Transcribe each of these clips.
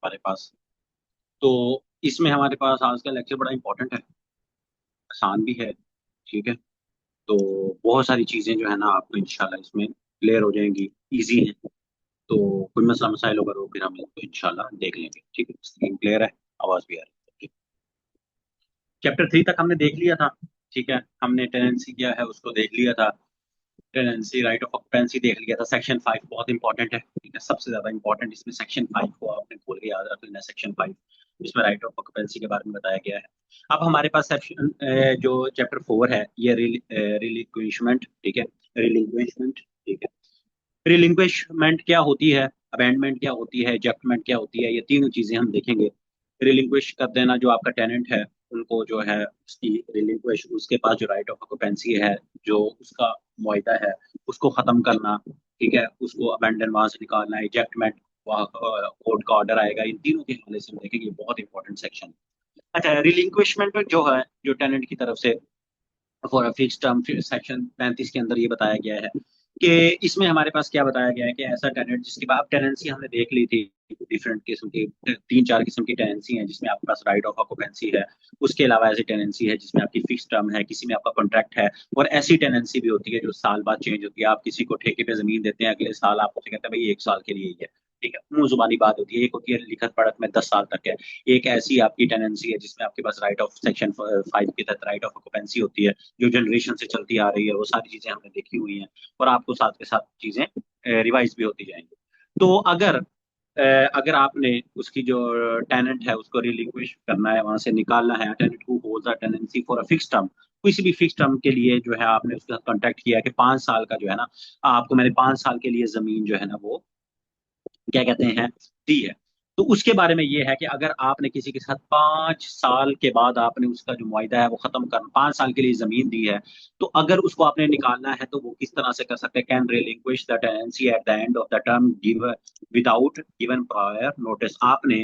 हमारे पास। तो इसमें हमारे पास आज का लेक्चर बड़ा इंपॉर्टेंट है, आसान भी है। ठीक है। तो बहुत सारी चीजें जो है ना आपको इंशाल्लाह इसमें क्लियर हो जाएंगी, इजी है। तो कोई मसला मसाइल होगा तो फिर हम इसको इंशाल्लाह देख लेंगे। ठीक है, स्क्रीन क्लियर है, आवाज भी आ रही है। चैप्टर 3 तक हमने देख लिया था। ठीक है, हमने टेनेंसी क्या है उसको देख लिया था। टेनेंसी राइट ऑफ ऑक्यूपेंसी देख लिया था। सेक्शन 5 बहुत इंपॉर्टेंट है। ठीक है, सबसे ज्यादा इंपॉर्टेंट इसमें सेक्शन 5 को आपने खोल के याद रख लेना। सेक्शन 5 इसमें राइट ऑफ ऑक्यूपेंसी के बारे में बताया गया है। अब हमारे पास सेक्शन जो चैप्टर 4 है ये रिलिक्विशमेंट। ठीक है, रिलिंक्विशमेंट। ठीक है, रिलिंक्विशमेंट क्या होती है, अबेंडमेंट क्या होती है, एजेक्टमेंट क्या होती है, ये तीनों चीजें हम देखेंगे। रिलिंक्विश कर देना, जो आपका टेनेंट है उनको जो है उसकी रिलिंक्विश, उसके पास जो राइट ऑफ ऑक्यूपेंसी है, जो उसका मुआहदा है उसको खत्म करना। ठीक है, उसको अबेंडन वहां से निकालना, इजेक्टमेंट कोर्ट का ऑर्डर आएगा। इन तीनों के हवाले से हम देखेंगे, बहुत इंपॉर्टेंट सेक्शन। अच्छा, रिलिंक्विशमेंट जो है जो टेनेंट की तरफ से for a fix term, section 35 के अंदर ये बताया गया है कि इसमें हमारे पास क्या बताया गया है कि ऐसा टेनेंट जिसके बाद टेनेंसी हमने देख ली थी, डिफरेंट किस्म की, तीन चार किस्म की टेनेंसी है जिसमें आपके पास राइट ऑफ ऑक्यूपेंसी है। उसके अलावा ऐसी टेनेंसी है जिसमें आपकी फिक्स टर्म है, किसी में आपका कॉन्ट्रैक्ट है। और ऐसी टेनेंसी भी होती है जो साल बाद चेंज होती है। आप किसी को ठेके पे जमीन देते हैं, अगले साल आपको कहते हैं भाई 1 साल के लिए ही है। ठीक है, मुंह जुबानी बात होती है। एक होती है लिखत पढ़त में 10 साल तक है। एक ऐसी आपकी टेनेंसी है जिसमें आपके पास राइट ऑफ सेक्शन 5 के तहत राइट ऑफ ऑक्यूपेंसी होती है, जो जनरेशन से चलती आ रही है। वो सारी चीजें हमने देखी हुई हैं और आपको साथ के साथ चीजें रिवाइज भी होती जाएंगी। तो अगर आपने उसकी जो टेनेंट है उसको रिलिंक्विश करना है, वहां से निकालना है, tenant who holds a tenancy for a fix term, किसी भी फिक्स टर्म के लिए जो है आपने उसके साथ कॉन्टेक्ट किया है कि 5 साल का जो है ना, आपको मैंने 5 साल के लिए जमीन जो है ना वो क्या कहते हैं दी है। तो उसके बारे में ये है कि अगर आपने किसी के साथ 5 साल के बाद आपने उसका जो मुआहिदा है वो खत्म कर 5 साल के लिए जमीन दी है, तो अगर उसको आपने निकालना है तो वो किस तरह से कर सकते हैं। Can relinquish the tenancy at the end of the term give without given prior notice. आपने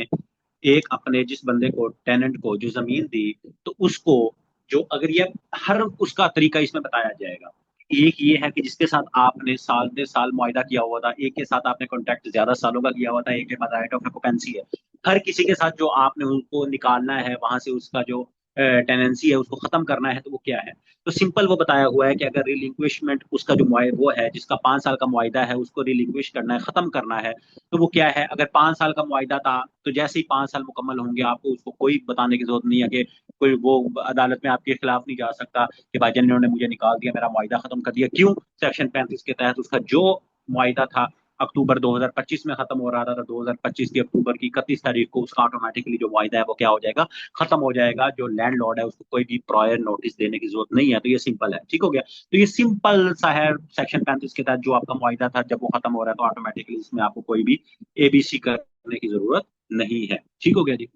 एक अपने जिस बंदे को टेनेंट को जो जमीन दी, तो उसको जो अगर ये हर उसका तरीका इसमें बताया जाएगा। एक ये है कि जिसके साथ आपने साल दे साल मुआयदा किया हुआ था, एक के साथ आपने कॉन्ट्रैक्ट ज्यादा सालों का किया हुआ था, एक के पास राइट ऑफ ऑक्यूपेंसी है। हर किसी के साथ जो आपने उनको निकालना है वहां से, उसका जो टेनेंसी है उसको खत्म करना है, तो वो क्या है। तो सिंपल वो बताया हुआ है कि अगर रिलिंक्विशमेंट उसका जो वो है जिसका 5 साल का मुआयदा है उसको रिलिंक्विश करना है, खत्म करना है, तो वो क्या है। अगर 5 साल का मुआयदा था तो जैसे ही 5 साल मुकम्मल होंगे आपको उसको कोई बताने की जरूरत नहीं है कि कोई वो अदालत में आपके खिलाफ नहीं जा सकता कि भाईजान इन्होंने मुझे निकाल दिया, मेरा मुआयदा खत्म कर दिया। क्यों? सेक्शन 35 के तहत उसका जो मुआयदा था अक्टूबर 2025 में खत्म हो रहा था, तो 2025 की अक्टूबर की 31 तारीख को उसका ऑटोमेटिकली जो मुआयदा है वो क्या हो जाएगा, खत्म हो जाएगा। जो लैंडलॉर्ड है उसको कोई भी प्रायर नोटिस देने की जरूरत नहीं है। तो ये सिंपल है, ठीक हो गया। तो ये सिंपल सा है। सेक्शन 35 के तहत जो आपका मुआयदा था जब वो खत्म हो रहा है तो ऑटोमेटिकली इसमें आपको कोई भी एबीसी करने की जरूरत नहीं है। ठीक हो गया जी।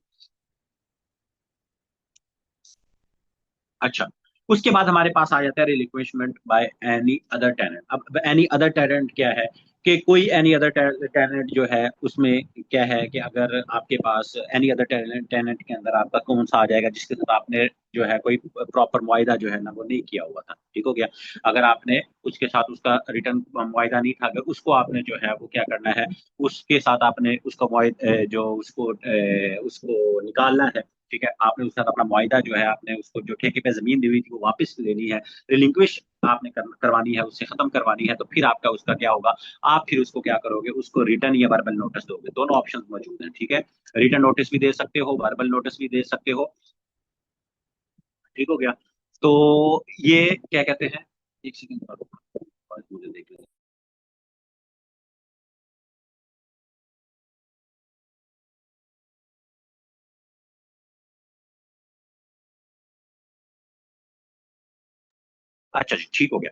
अच्छा, उसके बाद हमारे पास आ जाता है रिलिक्विशमेंट बाय एनी अदर टेनेंट। अब एनी अदर टेनेंट क्या है कि कोई एनी अदर टेनेंट जो है उसमें क्या है कि अगर आपके पास एनी अदर टेनेंट टेनेंट के अंदर आपका कौन सा आ जाएगा जिसके साथ आपने जो है कोई प्रॉपर मुआयदा जो है ना वो नहीं किया हुआ था। ठीक हो गया। अगर आपने उसके साथ उसका रिटर्न मुआयदा नहीं था, अगर उसको आपने जो है वो क्या करना है, उसके साथ आपने उसका जो उसको निकालना है। ठीक है, आपने उसके साथ अपना मुआयदा जो है, आपने उसको जो ठेके पे जमीन दी हुई थी वो वापस लेनी है, रिलिंक्विश आपने करवानी है, उससे खत्म करवानी है। तो फिर आपका उसका क्या होगा, आप फिर उसको क्या करोगे, उसको रिटर्न या वर्बल नोटिस दोगे। दोनों ऑप्शन मौजूद हैं। ठीक है, रिटर्न नोटिस भी दे सकते हो, वर्बल नोटिस भी दे सकते हो। ठीक हो गया। तो ये क्या कहते हैं, एक सेकंड मुझे देख लें। अच्छा जी, ठीक हो गया।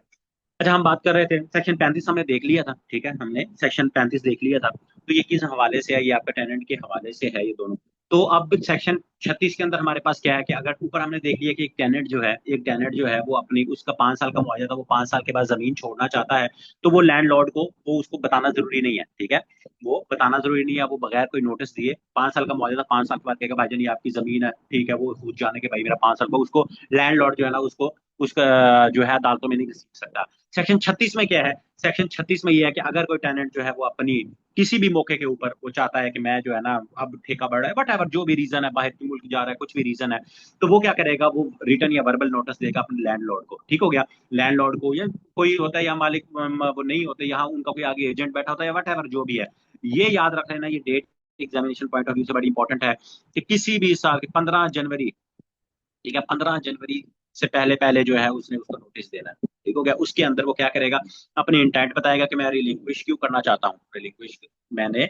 अच्छा, हम बात कर रहे थे सेक्शन 35 हमने देख लिया था। ठीक है, हमने सेक्शन 35 देख लिया था। तो ये किस हवाले से है, ये आपका टेनेंट के हवाले से है ये दोनों। तो अब सेक्शन 36 के अंदर हमारे पास क्या है कि अगर ऊपर हमने देख लिया कि एक टेनेंट जो है वो अपनी उसका 5 साल का मुआवजा था, वो 5 साल के बाद जमीन छोड़ना चाहता है, तो वो लैंडलॉर्ड को वो उसको बताना जरूरी नहीं है। ठीक है, वो बताना जरूरी नहीं है। वो बगैर कोई नोटिस दिए 5 साल का मुआवजा था, 5 साल के बाद कहेगा भाईजान ये आपकी जमीन है। ठीक है, वो पूछ जाने के भाई मेरा 5 साल का, उसको लैंडलॉर्ड जो है ना उसको उसका जो है अदालतों में नहीं घसीट सकता। सेक्शन 36 में क्या है? सेक्शन 36 में ये है कि अगर कोई टेनेंट जो है वो अपनी किसी भी मौके के ऊपर वो चाहता है कि मैं जो है ना, अब ठेका बढ़ रहा है, वट एवर जो भी रीजन है, बाहर के मुल्क जा रहा है, कुछ भी रीजन है, तो वो क्या करेगा, वो रिटर्न या वर्बल नोटिस देगा अपने लैंडलॉर्ड को। ठीक हो गया? लैंडलॉर्ड को, या कोई होता है या मालिक, वो नहीं होते, यहाँ उनका कोई आगे एजेंट बैठा होता है, या वट एवर जो भी है। ये याद रख लेना, ये date examination point of view से बड़ी इंपॉर्टेंट है कि किसी भी साल के 15 जनवरी, ठीक है, 15 जनवरी से पहले पहले जो है उसने उसको नोटिस देना है। ठीक हो गया? उसके अंदर वो क्या करेगा, अपनी इंटेंट बताएगा कि मैं रिलिंक्विश क्यों करना चाहता हूँ, रिलिंक्विश मैंने,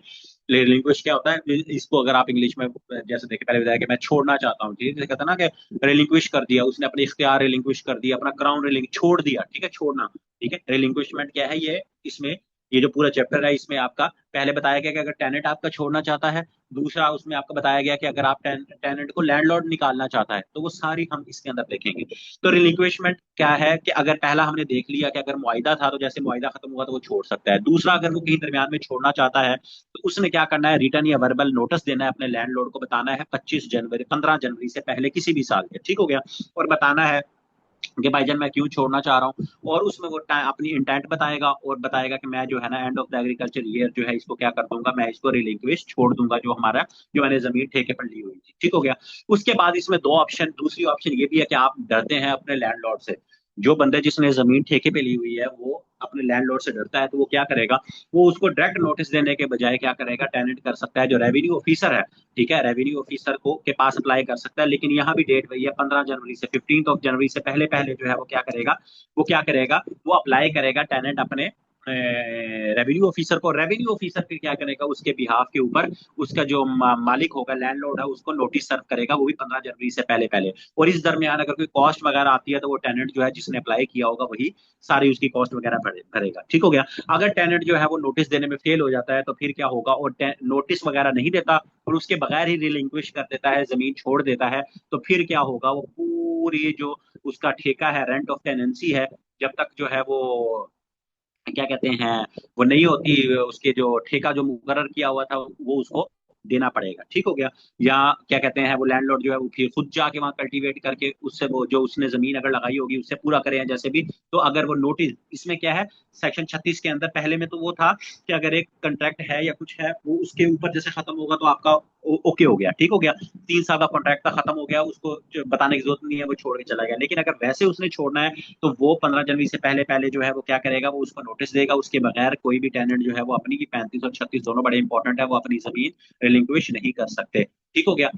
रिलिंक्विश क्या होता है इसको अगर आप इंग्लिश में जैसे देखे पहले बताया कि मैं छोड़ना चाहता हूँ, ठीक है, कहता है ना कि रिलिंक्विश कर दिया उसने, अपने इख्तियार रिलिंक्विश कर दिया, अपना क्राउन रिलिंक छोड़ दिया। ठीक है, छोड़ना। ठीक है, रिलिंक्विशमेंट क्या है ये, इसमें ये जो पूरा चैप्टर है इसमें आपका पहले बताया गया कि अगर टेनेंट आपका छोड़ना चाहता है, दूसरा उसमें आपको बताया गया कि अगर आप टेनेंट को लैंडलॉर्ड निकालना चाहता है, तो वो सारी हम इसके अंदर देखेंगे। तो रिलिंक्विशमेंट क्या है कि अगर पहला हमने देख लिया कि अगर मुआयदा था तो जैसे मुआयदा खत्म हुआ तो वो छोड़ सकता है, दूसरा अगर वो कहीं दरमियान में छोड़ना चाहता है तो उसने क्या करना है, रिटर्न या वर्बल नोटिस देना है अपने लैंडलॉर्ड को, बताना है 25 जनवरी, 15 जनवरी से पहले किसी भी साल के। ठीक हो गया? और बताना है कि भाईजान मैं क्यों छोड़ना चाह रहा हूँ, और उसमें वो अपनी इंटेंट बताएगा और बताएगा कि मैं जो है ना end of the agriculture year जो है इसको क्या कर दूंगा, मैं इसको रिलिंक्विश छोड़ दूंगा, जो हमारा जो मैंने जमीन ठेके पर ली हुई थी। ठीक हो गया? उसके बाद इसमें दो ऑप्शन, दूसरी ऑप्शन ये भी है कि आप डरते हैं अपने लैंडलॉर्ड से, जो बंदे जिसने जमीन ठेके पे ली हुई है वो अपने लैंडलॉर्ड से डरता है, तो वो क्या करेगा, वो उसको डायरेक्ट नोटिस देने के बजाय क्या करेगा, टेनेंट कर सकता है जो रेवेन्यू ऑफिसर है। ठीक है, रेवेन्यू ऑफिसर को के पास अप्लाई कर सकता है, लेकिन यहाँ भी डेट वही है 15 जनवरी से 15 जनवरी से पहले पहले जो है वो क्या करेगा, वो क्या करेगा, वो अप्लाई करेगा टेनेंट अपने रेवेन्यू ऑफिसर को। रेवेन्यू ऑफिसर फिर क्या करेगा, उसके बिहाफ के ऊपर उसका जो मालिक होगा, लैंडलॉर्ड है, उसको नोटिस सर्व करेगा, वो भी 15 जनवरी से पहले पहले। और इस दरमियान अगर कोई कॉस्ट वगैरह आती है तो वो टेनेंट जो है जिसने अप्लाई किया होगा वही सारी उसकी कॉस्ट वगैरह भरेगा। ठीक हो गया? अगर टेनेंट जो है वो नोटिस देने में फेल हो जाता है तो फिर क्या होगा, और नोटिस वगैरह नहीं देता और उसके बगैर ही रिलिंक्विश कर देता है, जमीन छोड़ देता है, तो फिर क्या होगा, वो पूरी जो उसका ठेका है, रेंट ऑफ टेनेंसी है, जब तक जो है वो क्या कहते हैं, वो नहीं होती, उसके जो ठेका जो मुकर्रर किया हुआ था वो उसको देना पड़ेगा। ठीक हो गया? या क्या कहते हैं, वो लैंडलॉर्ड जो है वो फिर खुद जाके वहां कल्टीवेट करके उससे वो जो उसने जमीन अगर लगाई होगी उससे पूरा करे, या जैसे भी। तो अगर वो नोटिस, इसमें क्या है, सेक्शन 36 के अंदर पहले में तो वो था कि अगर एक कंट्रैक्ट है या कुछ है वो उसके ऊपर जैसे खत्म होगा तो आपका ओके हो गया। ठीक हो गया? 3 साल का कॉन्ट्रैक्ट था, खत्म हो गया, उसको बताने की जरूरत नहीं है, वो छोड़ के चला गया। लेकिन अगर वैसे उसने छोड़ना है तो वो 15 जनवरी से पहले पहले जो है वो क्या करेगा, वो उसको नोटिस देगा, उसके बगैर कोई भी टेनेंट जो है वो अपनी की 35 और 36 दोनों बड़े इंपॉर्टेंट है, वो अपनी जमीन रिलिंक्विश नहीं कर सकते। ठीक हो गया?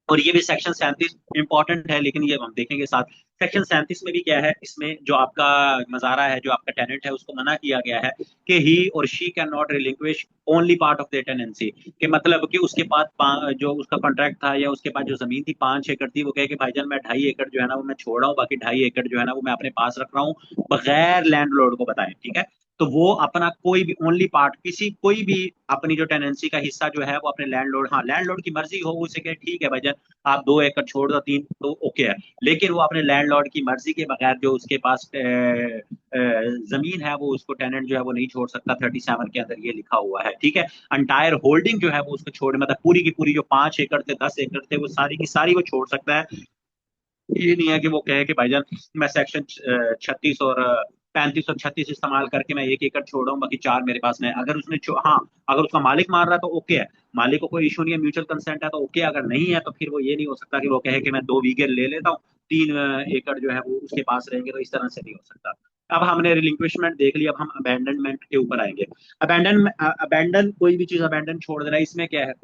और ये भी सेक्शन 37 इंपॉर्टेंट है, लेकिन ये हम देखेंगे साथ। सेक्शन 37 में भी क्या है, इसमें जो आपका मजारा है, जो आपका टेनेंट है, उसको मना किया गया है कि ही और she can not relinquish only part of the tenancy, के मतलब कि उसके पास जो उसका कॉन्ट्रैक्ट था या उसके पास जो जमीन थी 5 एकड़ थी, वो कहे कि भाईजान मैं 2.5 एकड़ जो है ना वो मैं छोड़ रहा हूँ, बाकी 2.5 एकड़ जो है ना वो मैं अपने पास रख रहा हूँ बगैर लैंडलॉर्ड को बताए। ठीक है? तो वो अपना कोई भी ओनली पार्ट, किसी कोई भी अपनी जो टेनेंसी का हिस्सा जो है वो अपने लैंडलॉर्ड, हाँ लैंडलॉर्ड की मर्जी हो उसे कहे ठीक है भाईजान आप 2 एकड़ छोड़ दो, 3 तो ओके है, लेकिन वो अपने लैंडलॉर्ड की मर्जी के बगैर जो उसके पास जमीन है वो उसको टेनेंट जो है वो नहीं छोड़ सकता। 37 के अंदर ये लिखा हुआ है। ठीक है? अंटायर होल्डिंग जो है वो उसको छोड़, मतलब पूरी की पूरी जो 5 एकड़ थे, 10 एकड़ थे, वो सारी की सारी वो छोड़ सकता है। ये नहीं है कि वो कहे कि भाईजान मैं सेक्शन 36 और 35 और 36 इस्तेमाल करके मैं 1 एकड़ छोड़ रहा हूँ, बाकी 4 मेरे पास नहीं। अगर उसने हाँ, अगर उसका मालिक मान रहा है तो ओके है, मालिक को कोई इशू नहीं है, म्यूचुअल कंसेंट है तो ओके। अगर नहीं है तो फिर वो ये नहीं हो सकता कि वो कहे कि मैं 2 वीघे ले लेता हूँ, 3 एकड़ जो है वो उसके पास रहेंगे, तो इस तरह से नहीं हो सकता। अब हमने रिलिंक्विशमेंट देख लिया, अब हम अबैंडनमेंट के ऊपर आएंगे। अबैंडन कोई भी चीज अबैंडन छोड़ देना, इसमें क्या है,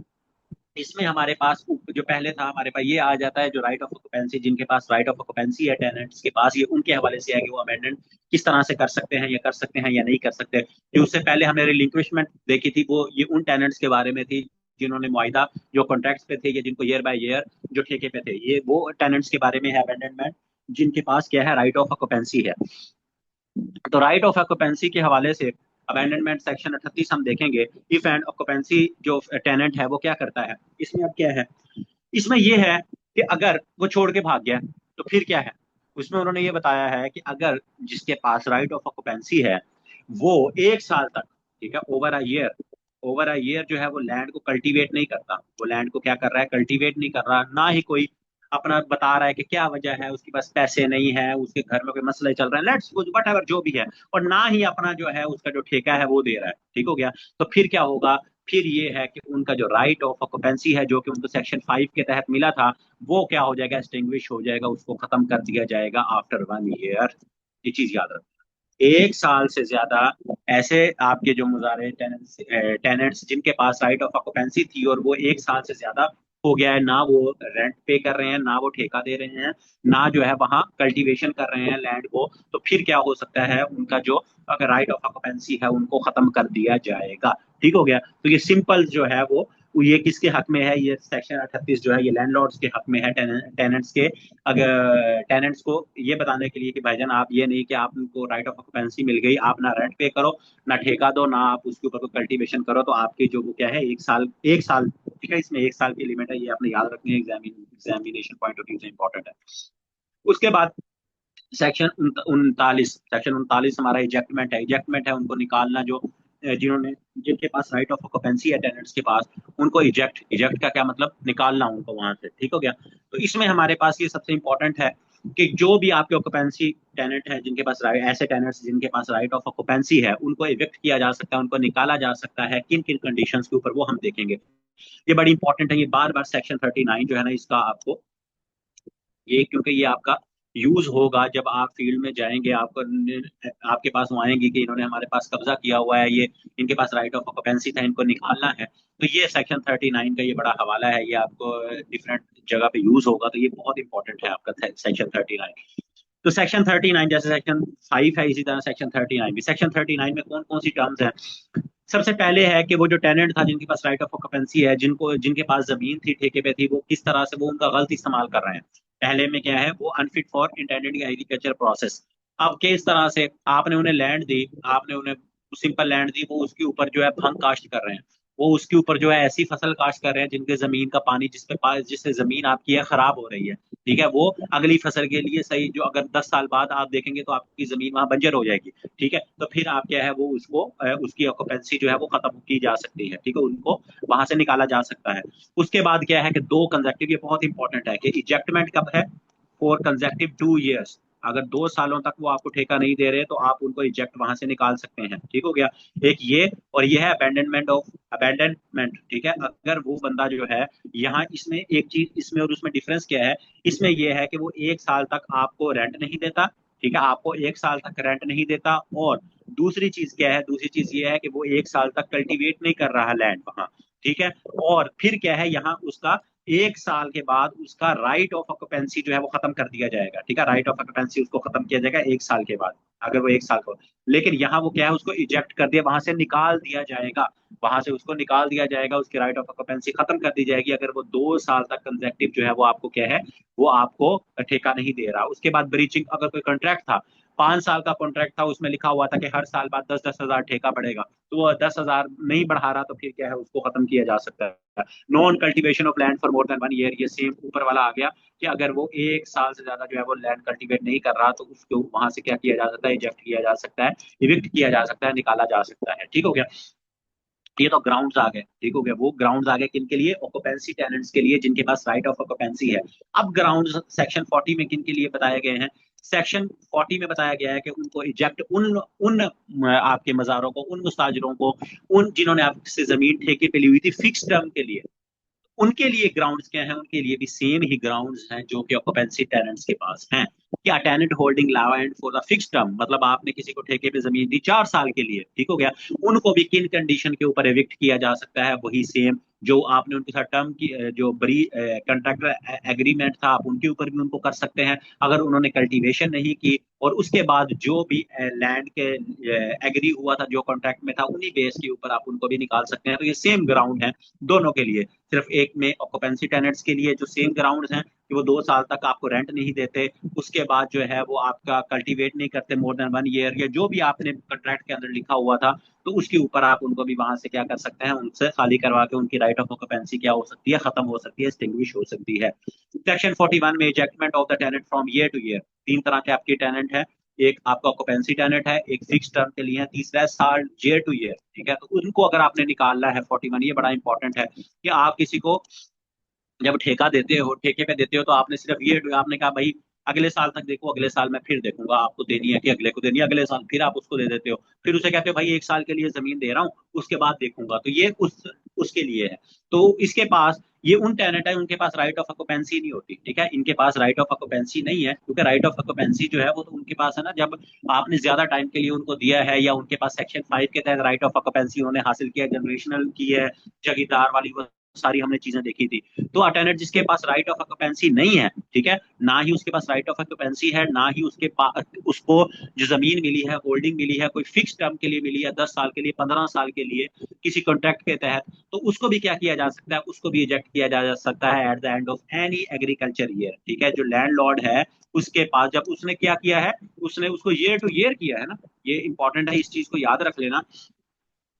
इसमें हमारे पास जो पहले था हमारे पास ये आ जाता है, जो राइट ऑफ ऑक्युपेंसी, जिनके पास राइट ऑफ ऑक्युपेंसी है टेनेंट्स के पास, ये उनके हवाले से है कि वो अमेंडमेंट किस तरह से कर सकते हैं, या कर सकते हैं या नहीं कर सकते। जो उससे पहले हमने रिलिंक्विशमेंट देखी थी वो ये उन टेनेंट्स के बारे में थी जिन्होंने मुआयदा जो कॉन्ट्रैक्ट्स पे थे, या जिनको ईयर बाय ईयर जो ठेके पे थे, ये वो टेनेंट्स के बारे में है अमेंडमेंट जिनके पास क्या है, राइट ऑफ ऑक्युपेंसी है। तो राइट ऑफ ऑक्युपेंसी के हवाले से अबैंडनमेंट सेक्शन 38 हम देखेंगे। इफ एंड ऑक्युपेंसी जो टेनेंट है वो क्या करता है, इसमें अब क्या है, इसमें ये है कि अगर वो छोड़ के भाग गया तो फिर क्या है, उसमें उन्होंने ये बताया है कि अगर जिसके पास राइट ऑफ ऑक्युपेंसी है वो 1 साल तक, ठीक है, ओवर अ ईयर जो है वो लैंड को कल्टीवेट नहीं करता, वो लैंड को क्या कर रहा है, कल्टीवेट नहीं कर रहा, ना ही कोई अपना बता रहा है कि क्या वजह है, उसके पास पैसे नहीं है, उसके घर में कोई मसले चल रहे हैं, लेट्स वट एवर जो भी है, और ना ही अपना जो है उसका जो ठेका है वो दे रहा है, ठीक हो गया। तो फिर क्या होगा, फिर ये है कि उनका जो राइट ऑफ ऑक्यूपेंसी है जो कि उनको सेक्शन 5 के तहत मिला था, वो क्या हो जाएगा, एक्सटिंग्विश हो जाएगा, उसको खत्म कर दिया जाएगा आफ्टर 1 ईयर। ये चीज याद रखना। 1 साल से ज्यादा ऐसे आपके जो मुजारे टेनेंट्स टेनेंट्स जिनके पास राइट ऑफ ऑक्यूपेंसी थी और वो 1 साल से ज्यादा हो गया है, ना वो रेंट पे कर रहे हैं, ना वो ठेका दे रहे हैं, ना जो है वहाँ कल्टीवेशन कर रहे हैं लैंड को, तो फिर क्या हो सकता है, उनका जो अगर राइट ऑफ ऑक्यूपेंसी है उनको खत्म कर दिया जाएगा। ठीक हो गया। तो ये सिंपल जो है वो ये किसके हक में है, ये सेक्शन 38 जो है ये लैंडलॉर्ड्स के हक में है, टेनेंट्स के। अगर टेनेंट्स को ये बताने के लिए कि भाईजान आप ये नहीं कि आपको राइट ऑफ ऑक्यूपेंसी मिल गई, आप ना रेंट पे करो, ना ठेका दो, ना आप उसके ऊपर कोई कल्टीवेशन करो, तो आपकी जो वो क्या है 1 साल, 1 साल, ठीक है, इसमें 1 साल की लिमिट है, ये आपने याद रखनी है, एग्जामिनेशन पॉइंट ऑफ व्यू से इंपॉर्टेंट है। उसके बाद सेक्शन 39 हमारा इजेक्टमेंट है। इजेक्टमेंट है उनको निकालना जो जिन्होंने जिनके पास राइट ऑफ ऑक्यूपेंसी है टेनेंट्स के पास, उनको इजेक्ट, इजेक्ट का क्या मतलब, निकालना उनको वहां से। ठीक हो गया। तो इसमें हमारे पास ये सबसे इंपॉर्टेंट है कि जो भी आपके ऑक्यूपेंसी टेनेंट है जिनके पास ऐसे टेनेंट्स जिनके पास राइट ऑफ ऑक्यूपेंसी है, उनको इविक्ट किया जा सकता है, उनको निकाला जा सकता है, किन किन कंडीशंस के ऊपर वो हम देखेंगे। ये बड़ी इंपॉर्टेंट है, ये बार बार सेक्शन 39 जो है ना इसका आपको, ये क्योंकि ये आपका यूज होगा जब आप फील्ड में जाएंगे, आपको आपके पास वो आएंगे कि इन्होंने हमारे पास कब्जा किया हुआ है, ये इनके पास राइट ऑफ ऑक्यूपेंसी था, इनको निकालना है। तो ये सेक्शन 39 का ये बड़ा हवाला है, ये आपको डिफरेंट जगह पे यूज होगा, तो ये बहुत इंपॉर्टेंट है आपका सेक्शन 39। तो सेक्शन 39 जैसे सेक्शन 5 है, इसी तरह सेक्शन 39 भी। सेक्शन 39 में कौन कौन सी टर्म्स हैं, सबसे पहले है कि वो जो टेनेंट था जिनके पास राइट ऑफ ऑक्यूपेंसी है, जिनको जिनके पास जमीन थी, ठेके पे थी, वो किस तरह से वो उनका गलत इस्तेमाल कर रहे हैं। पहले में क्या है, वो unfit for intended agriculture process. अब किस तरह से आपने उन्हें लैंड दी, आपने उन्हें सिंपल लैंड दी, वो उसके ऊपर जो है भंग काश्त कर रहे हैं, वो उसके ऊपर जो है ऐसी फसल काश्त कर रहे हैं जिनके जमीन का पानी जिसपे पास जिससे जमीन आपकी है खराब हो रही है। ठीक है, वो अगली फसल के लिए सही, जो अगर 10 साल बाद आप देखेंगे तो आपकी जमीन वहां बंजर हो जाएगी। ठीक है, तो फिर आप क्या है वो उसको उसकी ऑक्यूपेंसी जो है वो खत्म की जा सकती है, ठीक है, उनको वहां से निकाला जा सकता है। उसके बाद क्या है कि दो कंजेक्टिव, ये बहुत इंपॉर्टेंट है कि इजेक्टमेंट कब है, फॉर कंजेक्टिव 2 ईयर्स। अगर 2 सालों तक वो आपको ठेका नहीं दे रहे तो आप उनको इजेक्ट वहां से निकाल सकते हैं। ठीक हो गया, एक ये, और ये है अबेंडनमेंट ऑफ अबेंडनमेंट। ठीक है, अगर वो बंदा जो है, यहाँ इसमें एक चीज इसमें और उसमें डिफरेंस क्या है, इसमें यह है कि वो 1 साल तक आपको रेंट नहीं देता। ठीक है, आपको 1 साल तक रेंट नहीं देता, और दूसरी चीज क्या है, दूसरी चीज ये है कि वो 1 साल तक कल्टीवेट नहीं कर रहा लैंड वहां। ठीक है, और फिर क्या है, यहाँ उसका 1 साल के बाद उसका राइट ऑफ ऑक्यूपेंसी जो है वो खत्म कर दिया जाएगा। ठीक है, राइट ऑफ ऑक्यूपेंसी उसको खत्म किया जाएगा 1 साल के बाद, अगर वो 1 साल को, लेकिन यहाँ वो क्या है, उसको इजेक्ट कर दिया, वहां से निकाल दिया जाएगा, वहां से उसको निकाल दिया जाएगा, उसकी राइट ऑफ ऑक्यूपेंसी खत्म कर दी जाएगी अगर वो 2 साल तक कंजेक्टिव जो है वो आपको क्या है, वो आपको ठेका नहीं दे रहा। उसके बाद ब्रीचिंग, अगर कोई कॉन्ट्रैक्ट था, 5 साल का कॉन्ट्रैक्ट था, उसमें लिखा हुआ था कि हर साल बाद 10-10 हजार ठेका बढ़ेगा, तो वो 10 हजार नहीं बढ़ा रहा, तो फिर क्या है, उसको खत्म किया जा सकता है। Non cultivation of land for more than 1 year, ये सेम ऊपर वाला आ गया कि अगर वो 1 साल से ज्यादा जो है वो लैंड कल्टीवेट नहीं कर रहा, तो उसको वहां से क्या किया जा सकता है, इजेक्ट किया जा सकता है, इविक्ट किया जा सकता है, निकाला जा सकता है। ठीक हो गया, ये तो ग्राउंड्स आ गए। ठीक हो गया, वो ग्राउंड्स आ गए किन के लिए, ऑक्यूपेंसी टेनेंट्स के लिए जिनके पास राइट ऑफ ऑक्यूपेंसी है। अब ग्राउंड्स सेक्शन 40 में किन के लिए बताए गए हैं, सेक्शन 40 में बताया गया है कि उनको इजेक्ट उन उन आपके मज़ारों को, उन मुस्ताजरों को, उन जिन्होंने आपसे जमीन ठेके पे ली हुई थी फिक्स टर्म के लिए, उनके लिए ग्राउंड्स क्या हैं, उनके लिए भी सेम ही ग्राउंड्स हैं जो कि ऑक्यूपेंसी टेनेंट्स के पास हैं। क्या, tenant holding land for the fix term, मतलब आपने किसी को ठेके पे जमीन दी 4 साल के लिए। ठीक हो गया, उनको भी किन कंडीशन के ऊपर एविक्ट किया जा सकता है, वही सेम जो आपने उनके साथ टर्म की जो बड़ी कंट्रैक्टर एग्रीमेंट था, आप उनके ऊपर भी उनको कर सकते हैं अगर उन्होंने कल्टीवेशन नहीं की, और उसके बाद जो भी लैंड के एग्री हुआ था जो कॉन्ट्रैक्ट में था, उन्हीं बेस के ऊपर आप उनको भी निकाल सकते हैं। तो ये सेम ग्राउंड है दोनों के लिए, सिर्फ एक में ऑक्यूपेंसी टेनेंट्स के लिए जो सेम ग्राउंड्स हैं कि वो 2 साल तक आपको रेंट नहीं देते, उसके बाद जो है वो आपका कल्टीवेट नहीं करते मोर देन 1 ईयर, या जो भी आपने कॉन्ट्रैक्ट के अंदर लिखा हुआ था, तो उसके ऊपर आप उनको भी वहां से क्या कर सकते हैं, उनसे खाली करवा के उनकी राइट ऑफ ऑक्यूपेंसी क्या हो सकती है, खत्म हो सकती है, एक्सटिंग्विश हो सकती है। सेक्शन 41 में ejectment of the tenant from year to year, 3 तरह के आपके टेनेंट है, एक आपका ऑक्यूपेंसी टेनेंट है, एक फिक्स टर्म के लिए है, तीसरा है साल, ईयर टू ईयर। ठीक है, तो उनको अगर आपने निकालना है 41, ये बड़ा इंपॉर्टेंट है कि आप किसी को जब ठेका देते हो, ठेके पे देते हो, तो आपने सिर्फ ये आपने कहा भाई अगले साल तक देखो, अगले साल मैं फिर देखूंगा, आपको देनी है कि अगले को देनी है, अगले साल फिर आप उसको दे देते हो, फिर उसे कहते हो भाई एक साल के लिए जमीन दे रहा हूँ, उसके बाद देखूंगा। तो ये उसके लिए है। तो इसके पास ये उन टेनेंट है, उनके पास राइट ऑफ ऑक्यूपेंसी नहीं होती, ठीक है, इनके पास राइट ऑफ ऑक्यूपेंसी नहीं है, क्योंकि राइट ऑफ ऑक्यूपेंसी जो है वो तो उनके पास है ना, जब आपने ज्यादा टाइम के लिए उनको दिया है, या उनके पास सेक्शन 5 के तहत राइट ऑफ ऑक्यूपेंसी उन्होंने हासिल किया, जनरेशनल की है, जागीरदार वाली, वो सारी हमने चीजें देखी थी। तो अटेंडेंट जिसके पास राइट ऑफ ऑक्यूपेंसी नहीं है, ठीक है, ना ही उसके पास राइट ऑफ ऑक्यूपेंसी है, ना ही उसके पास उसको जो जमीन मिली है, होल्डिंग मिली है, कोई फिक्स टर्म के लिए मिली है, 10 साल के लिए, 15 साल के लिए, किसी कॉन्ट्रैक्ट के तहत, तो उसको भी क्या किया जा सकता है, उसको भी इजेक्ट किया जा सकता है at the end of any agriculture year, ठीक है। जो लैंडलॉर्ड है उसके पास, जब उसने क्या किया है, उसने उसको ईयर टू ईयर किया है ना, ये इंपॉर्टेंट है, इस चीज को याद रख लेना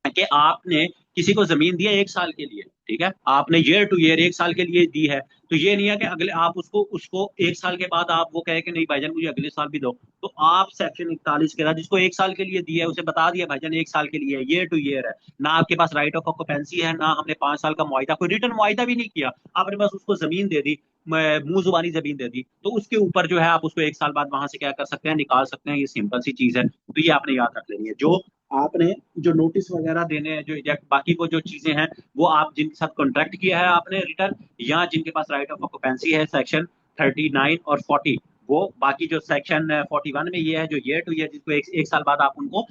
कि आपने किसी को जमीन दी है 1 साल के लिए, ठीक है, आपने ईयर टू ईयर 1 साल के लिए दी है, तो ये नहीं है कि अगले आप उसको उसको 1 साल के बाद आप वो कहे कि नहीं भाईजान मुझे अगले साल भी दो। तो आप सेक्शन 41 के तहत जिसको 1 साल के लिए दिया है उसे बता दिया भाईजान 1 साल के लिए, ईयर टू ईयर है, ना आपके पास राइट ऑफ ऑक्यूपेंसी है, ना हमने 5 साल का मुआयदा, कोई रिटर्न मुआयदा भी नहीं किया, आपने बस उसको जमीन दे दी, मुंह जुबानी जमीन दे दी, तो उसके ऊपर जो है आप उसको 1 साल बाद वहां से क्या कर सकते हैं, निकाल सकते हैं। ये सिंपल सी चीज है, तो ये आपने याद रख लेनी है। जो आपने जो नोटिस वगैरह देने हैं, जो इजेक्ट बाकी को जो चीजें हैं, वो आप जिनके साथ कॉन्ट्रैक्ट किया है आपने रिटर्न, या जिनके पास राइट ऑफ ऑक्यूपेंसी है सेक्शन 39 और 40, वो बाकी जो सेक्शन 41 में ये है, जो ईयर टू ईयर जिसको एक साल बाद आप उनको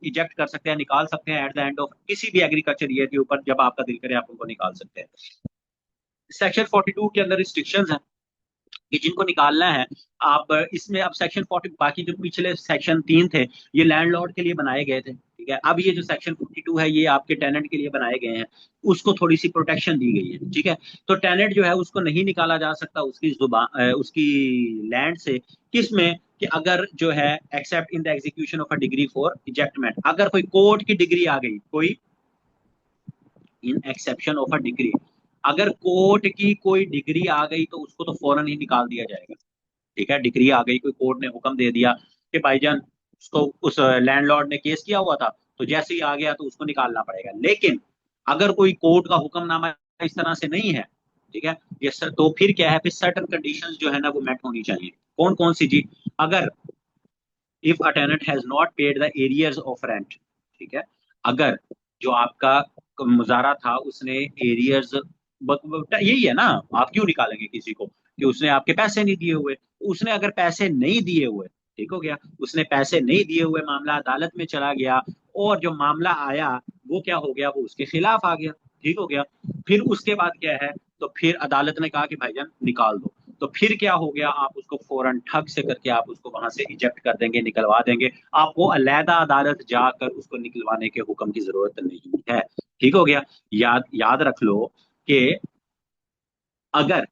इजेक्ट कर सकते हैं, निकाल सकते हैं एट द एंड ऑफ किसी भी एग्रीकल्चर ईयर के ऊपर, जब आपका दिल करे आप उनको निकाल सकते हैं। सेक्शन 42 के अंदर रिस्ट्रिक्शंस हैं कि जिनको निकालना है आप इसमें, अब सेक्शन 40, बाकी जो पिछले सेक्शन 3 थे ये लैंडलॉर्ड के लिए बनाए गए थे, ठीक है, अब ये जो सेक्शन 42 है ये आपके टेनेंट के लिए बनाए गए हैं, उसको थोड़ी सी प्रोटेक्शन दी गई है, ठीक है। तो टेनेंट जो है उसको नहीं निकाला जा सकता उसकी जुबान उसकी लैंड से, किसमें, कि अगर जो है except in the execution of a decree for ejectment, अगर कोई कोर्ट की डिग्री आ गई, कोई in exception of a decree, अगर कोर्ट की कोई डिग्री आ गई तो उसको तो फौरन ही निकाल दिया जाएगा, ठीक है। डिग्री आ गई, कोई कोर्ट ने हुक्म दे दिया कि भाईजान उसको, उस लैंडलॉर्ड ने केस किया हुआ था, तो जैसे ही आ गया तो उसको निकालना पड़ेगा। लेकिन अगर कोई कोर्ट का हुक्मनामा इस तरह से नहीं है, ठीक है, ये सर, तो फिर क्या है, फिर सर्टन कंडीशंस जो है ना वो मेट होनी चाहिए। कौन कौन सी जी, अगर if a tenant has not paid the arrears of rent, ठीक है, अगर जो आपका मुजारा था उसने एरियर्स, यही है ना, आप क्यों निकालेंगे किसी को कि उसने आपके पैसे नहीं दिए हुए, उसने अगर पैसे नहीं दिए हुए, ठीक हो गया, उसने पैसे नहीं दिए हुए, मामला अदालत में चला गया, और जो मामला आया वो क्या हो गया, वो उसके खिलाफ आ गया, ठीक हो गया, फिर उसके बाद क्या है, तो फिर अदालत ने कहा कि भाईजान निकाल दो, तो फिर क्या हो गया, आप उसको फौरन ठग से करके आप उसको वहां से इजेक्ट कर देंगे, निकलवा देंगे, आपको अलहदा अदालत जाकर उसको निकलवाने के हुक्म की जरूरत नहीं है, ठीक हो गया। याद याद रख लो कि अगर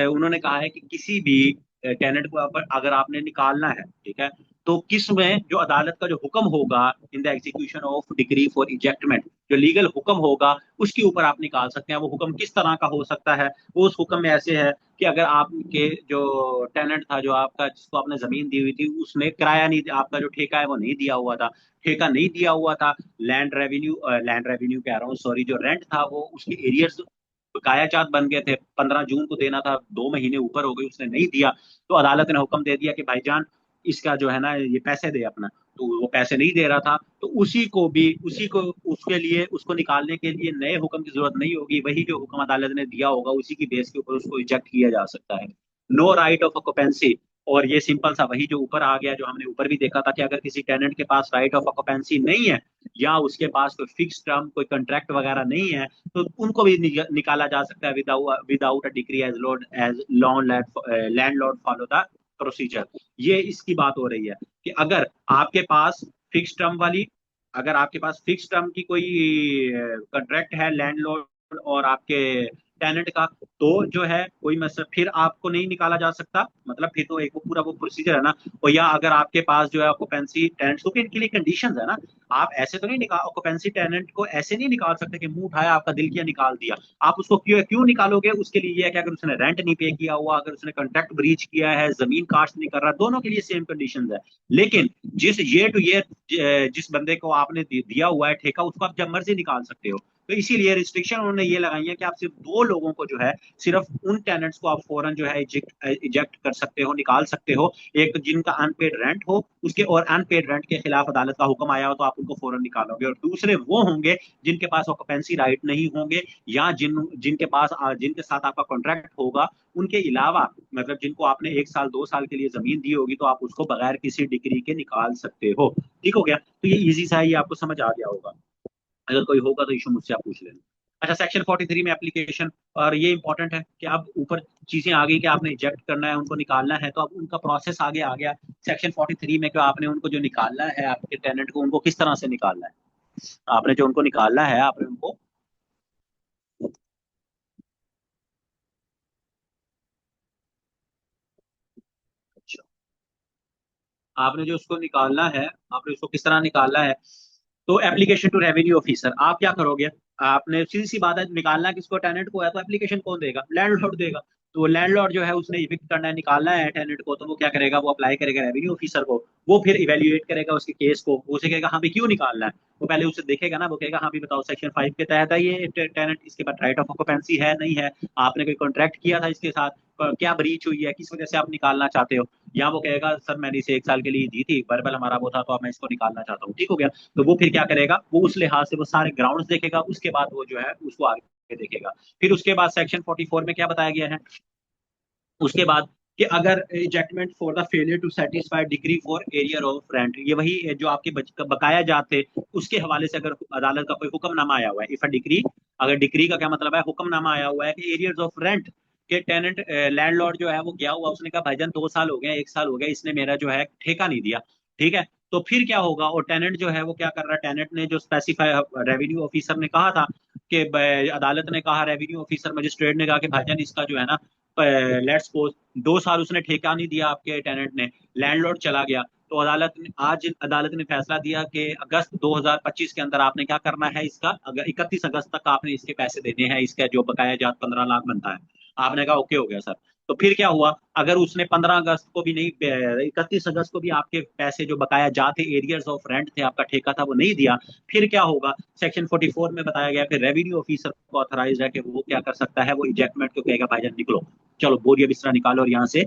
उन्होंने कहा है कि किसी भी टेनेंट को अगर आपने निकालना है, ठीक है, तो किस में जो अदालत का जो हुक्म होगा in the execution of decree for ejectment, जो लीगल हुक्म होगा उसके ऊपर आप निकाल सकते हैं। वो हुक्म किस तरह का हो सकता है, वो उस हुक्म में ऐसे है कि अगर आपके जो टेनेंट था, जो आपका जिसको आपने जमीन दी हुई थी, उसने किराया नहीं, आपका जो ठेका है वो नहीं दिया हुआ था, ठेका नहीं दिया हुआ था, लैंड रेवेन्यू कह रहा हूँ, सॉरी, जो रेंट था वो उसके एरियर्स कायाचात बन गए थे, 15 जून को देना था, 2 महीने ऊपर हो गए, उसने नहीं दिया, तो अदालत ने हुक्म दे दिया कि भाईजान इसका जो है ना ये पैसे दे अपना, तो वो पैसे नहीं दे रहा था, तो उसी को उसके लिए, उसको निकालने के लिए नए हुक्म की जरूरत नहीं होगी, वही जो हुक्म अदालत ने दिया होगा उसी की बेस के ऊपर उसको इजेक्ट किया जा सकता है। नो राइट ऑफ ऑक्यूपेंसी, और ये सिंपल सा वही जो ऊपर आ गया, जो हमने ऊपर भी देखा था कि अगर किसी टेनेंट के पास राइट ऑफ ऑक्यूपेंसी नहीं है, या उसके पास कोई फिक्स टर्म, कोई कंट्रैक्ट वगैरह नहीं है, तो उनको भी निकाला जा सकता है without a degree, as landlord follow the procedure. ये इसकी बात हो रही है कि आपके पास फिक्स टर्म वाली अगर आपके पास फिक्स टर्म की कोई कंट्रैक्ट है लैंडलॉर्ड और आपके टेनेंट का, तो जो है कोई मसला फिर आपको नहीं निकाला जा सकता, मतलब फिर तो एक वो पूरा वो प्रोसीजर है ना। और या अगर आपके पास जो है ऑक्यूपेंसी टेनेंट, क्योंकि इनके लिए कंडीशंस है ना, आप ऐसे तो नहीं निकाल, ऑक्यूपेंसी टेनेंट को ऐसे नहीं निकाल सकते कि मुंह उठाया आपका दिल किया निकाल दिया। आप उसको क्यों क्यों निकालोगे, उसके लिए ये है कि अगर उसने रेंट नहीं पे किया हुआ, अगर उसने कॉन्ट्रैक्ट ब्रीच किया है, जमीन कास्ट नहीं कर रहा, दोनों के लिए सेम कंडीशन है। लेकिन जिस ईयर टू ईयर जिस बंदे को आपने दिया हुआ है ठेका, उसको आप जब मर्जी निकाल सकते हो, तो इसीलिए रिस्ट्रिक्शन उन्होंने ये लगाई है कि आप सिर्फ दो लोगों को जो है, सिर्फ उन टेनेंट्स को आप फौरन जो है इजेक्ट कर सकते हो, निकाल सकते हो। एक तो जिनका अनपेड रेंट हो उसके, और अनपेड रेंट के खिलाफ अदालत का हुक्म आया हो तो आप उनको फौरन निकालोगे। और दूसरे वो होंगे जिनके पास ऑक्यूपेंसी राइट नहीं होंगे, या जिनके पास जिनके साथ आपका कॉन्ट्रैक्ट होगा उनके अलावा, मतलब जिनको आपने 1 साल 2 साल के लिए जमीन दी होगी, तो आप उसको बगैर किसी डिग्री के निकाल सकते हो। ठीक हो गया? तो ये इजी सा है, ये आपको समझ आ गया होगा। अगर कोई होगा तो इशू मुझसे आप पूछ लेना। अच्छा, सेक्शन 43 में एप्लीकेशन, और ये इंपॉर्टेंट है कि अब ऊपर चीजें आ गई कि आपने इजेक्ट करना है, उनको निकालना है, तो अब उनका प्रोसेस आगे आ गया। सेक्शन 43 में कि आपने उनको जो निकालना है, आपके टेनेंट को, उनको किस तरह से निकालना है। आपने जो उनको निकालना है, आपने उनको, अच्छा, आपने जो उसको निकालना है, आपने उसको किस तरह निकालना है। तो एप्लीकेशन टू रेवेन्यू ऑफिसर, आप क्या करोगे। आपने सीधी सी बात है, निकालना किसको, टेनेंट को है, तो एप्लीकेशन कौन देगा, लैंडलॉर्ड देगा। तो लैंडलॉर्ड जो है उसने इविक्ट करना है, निकालना है टेनेंट को, तो वो क्या करेगा, वो अप्लाई करेगा रेवेन्यू ऑफिसर को। वो फिर इवेल्युएट करेगा उसके केस को, वो उसे कहेगा हाँ भाई क्यों निकालना है। वो पहले उसे देखेगा ना, वो कहेगा हाँ भाई बताओ सेक्शन 5 के तहत है ये टेनेंट, इसके बाद राइट ऑफ ऑक्यूपेंसी है नहीं है, आपने कोई कॉन्ट्रैक्ट किया था इसके साथ, क्या ब्रीच हुई है, किस वजह से आप निकालना चाहते हो। या वो कहेगा सर मैंने इसे 1 साल के लिए दी थी, वर्बल हमारा वो था, तो अब मैं इसको निकालना चाहता हूँ। ठीक हो गया? तो वो फिर क्या करेगा, वो उस लिहाज से वो सारे ग्राउंड्स देखेगा, उसके बाद वो जो है उसको आगे देखेगा। फिर उसके बाद सेक्शन 44 में क्या बताया गया है, उसके बाद कि अगर ejectment for the failure to satisfy decree for arrear of rent, ये वही जो आपके बकाया जाते, उसके हवाले से अगर अदालत का कोई हुक्मनामा आया हुआ है, इफ अ डिग्री, अगर डिग्री का क्या मतलब है, हुक्मनामा आया हुआ है कि एरियर्स ऑफ रेंट के टेनेंट, लैंडलॉर्ड जो है वो गया हुआ, उसने कहा भाईजान 2 साल हो गए, 1 साल हो गया, इसने मेरा जो है ठेका नहीं दिया। ठीक है? तो फिर क्या होगा, और टेनेंट जो है वो क्या कर रहा है, टेनेंट ने जो स्पेसिफाई, रेवेन्यू ऑफिसर ने कहा था कि अदालत ने कहा, रेवेन्यू ऑफिसर मजिस्ट्रेट ने कहा कि भाईजान इसका जो है ना, लेट्स सपोज 2 साल उसने ठेका नहीं दिया आपके टेनेंट ने, लैंडलॉर्ड चला गया, तो अदालत ने आज, अदालत ने फैसला दिया कि अगस्त 2025 के अंदर आपने क्या करना है, इसका अगर 31 अगस्त तक आपने इसके पैसे देने हैं, इसका जो बकाया जात 15 लाख बनता है। आपने कहा ओके हो गया सर। तो फिर क्या हुआ, अगर उसने 15 अगस्त को भी नहीं, 31 अगस्त को भी आपके पैसे जो बकाया जाते, एरियर्स ऑफ रेंट थे, आपका ठेका था, वो नहीं दिया, फिर क्या होगा। सेक्शन 44 में बताया गया फिर रेवेन्यू ऑफिसर को ऑथराइज है कि वो क्या कर सकता है, वो इजेक्टमेंट को कहेगा भाईजान निकलो, चलो बोरिया बिस्तरा निकालो और यहाँ से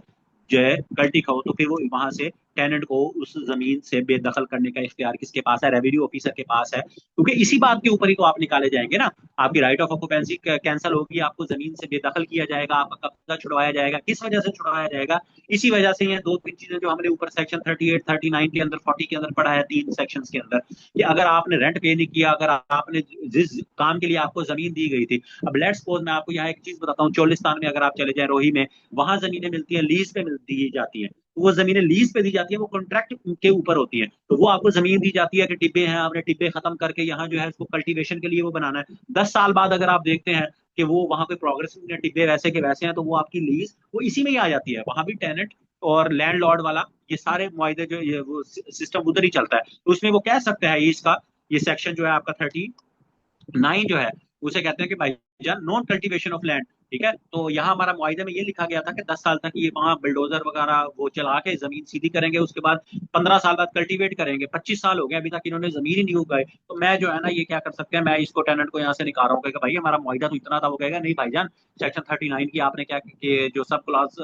जो है गलती खाओ। तो फिर वो वहां से टेनेंट को उस जमीन से बेदखल करने का इख्तियार किसके पास है, रेवेन्यू ऑफिसर के पास है, क्योंकि इसी बात के ऊपर ही तो आप निकाले जाएंगे ना। आपकी राइट ऑफ ऑक्यूपेंसी कैंसिल होगी, आपको जमीन से बेदखल किया जाएगा, आपका कब्जा छुड़वाया जाएगा, किस वजह से छुड़वाया जाएगा, इसी वजह से। ये दो तीन चीजें जो हमने ऊपर सेक्शन 38 39 के अंदर 40 के अंदर पढ़ा है, तीन सेक्शन के अंदर, कि अगर आपने रेंट पे नहीं किया, अगर आपने जिस काम के लिए आपको जमीन दी गई थी, अब लेट्स सपोज मैं आपको यहाँ एक चीज बताता हूँ, चोलिस्तान में अगर आप चले जाए, रोही में, वहां जमीनें मिलती हैं, लीज पे दी जाती हैं। तो वो जमीनें लीज पे दी जाती है, वो कॉन्ट्रैक्ट के ऊपर होती है, तो वो आपको जमीन दी जाती है कि टिब्बे हैं, आपने टिब्बे खत्म करके यहाँ जो है उसको कल्टीवेशन के लिए वो बनाना है। 10 साल बाद अगर आप देखते हैं कि वो वहां कोई प्रोग्रेस नहीं है, टिब्बे वैसे के वैसे हैं, तो वो आपकी लीज वो इसी में ही आ जाती है, वहां भी टेनेंट और लैंडलॉर्ड वाला ये सारे मुआहदे जो ये वो सिस्टम उधर ही चलता है। तो उसमें वो कह सकते हैं, ये इसका ये सेक्शन जो है आपका 39 जो है, उसे कहते हैं कि भाईजान नॉन कल्टीवेशन ऑफ लैंड। ठीक है? तो यहाँ हमारा मुआहिदे में ये लिखा गया था कि 10 साल तक ये वहां बिल्डोजर वगैरह वो चला के जमीन सीधी करेंगे, उसके बाद 15 साल बाद कल्टीवेट करेंगे। 25 साल हो गए अभी तक इन्होंने जमीन ही नहीं उगाई, तो मैं जो है ना ये क्या कर सकते हैं, मैं इसको टेनेंट को यहाँ से निकाल रहा हूँ, कहेगा भाई हमारा मुआहिदा तो इतना था, वो कहेगा नहीं भाईजान सेक्शन 39 की आपने क्या कि जो सब क्लास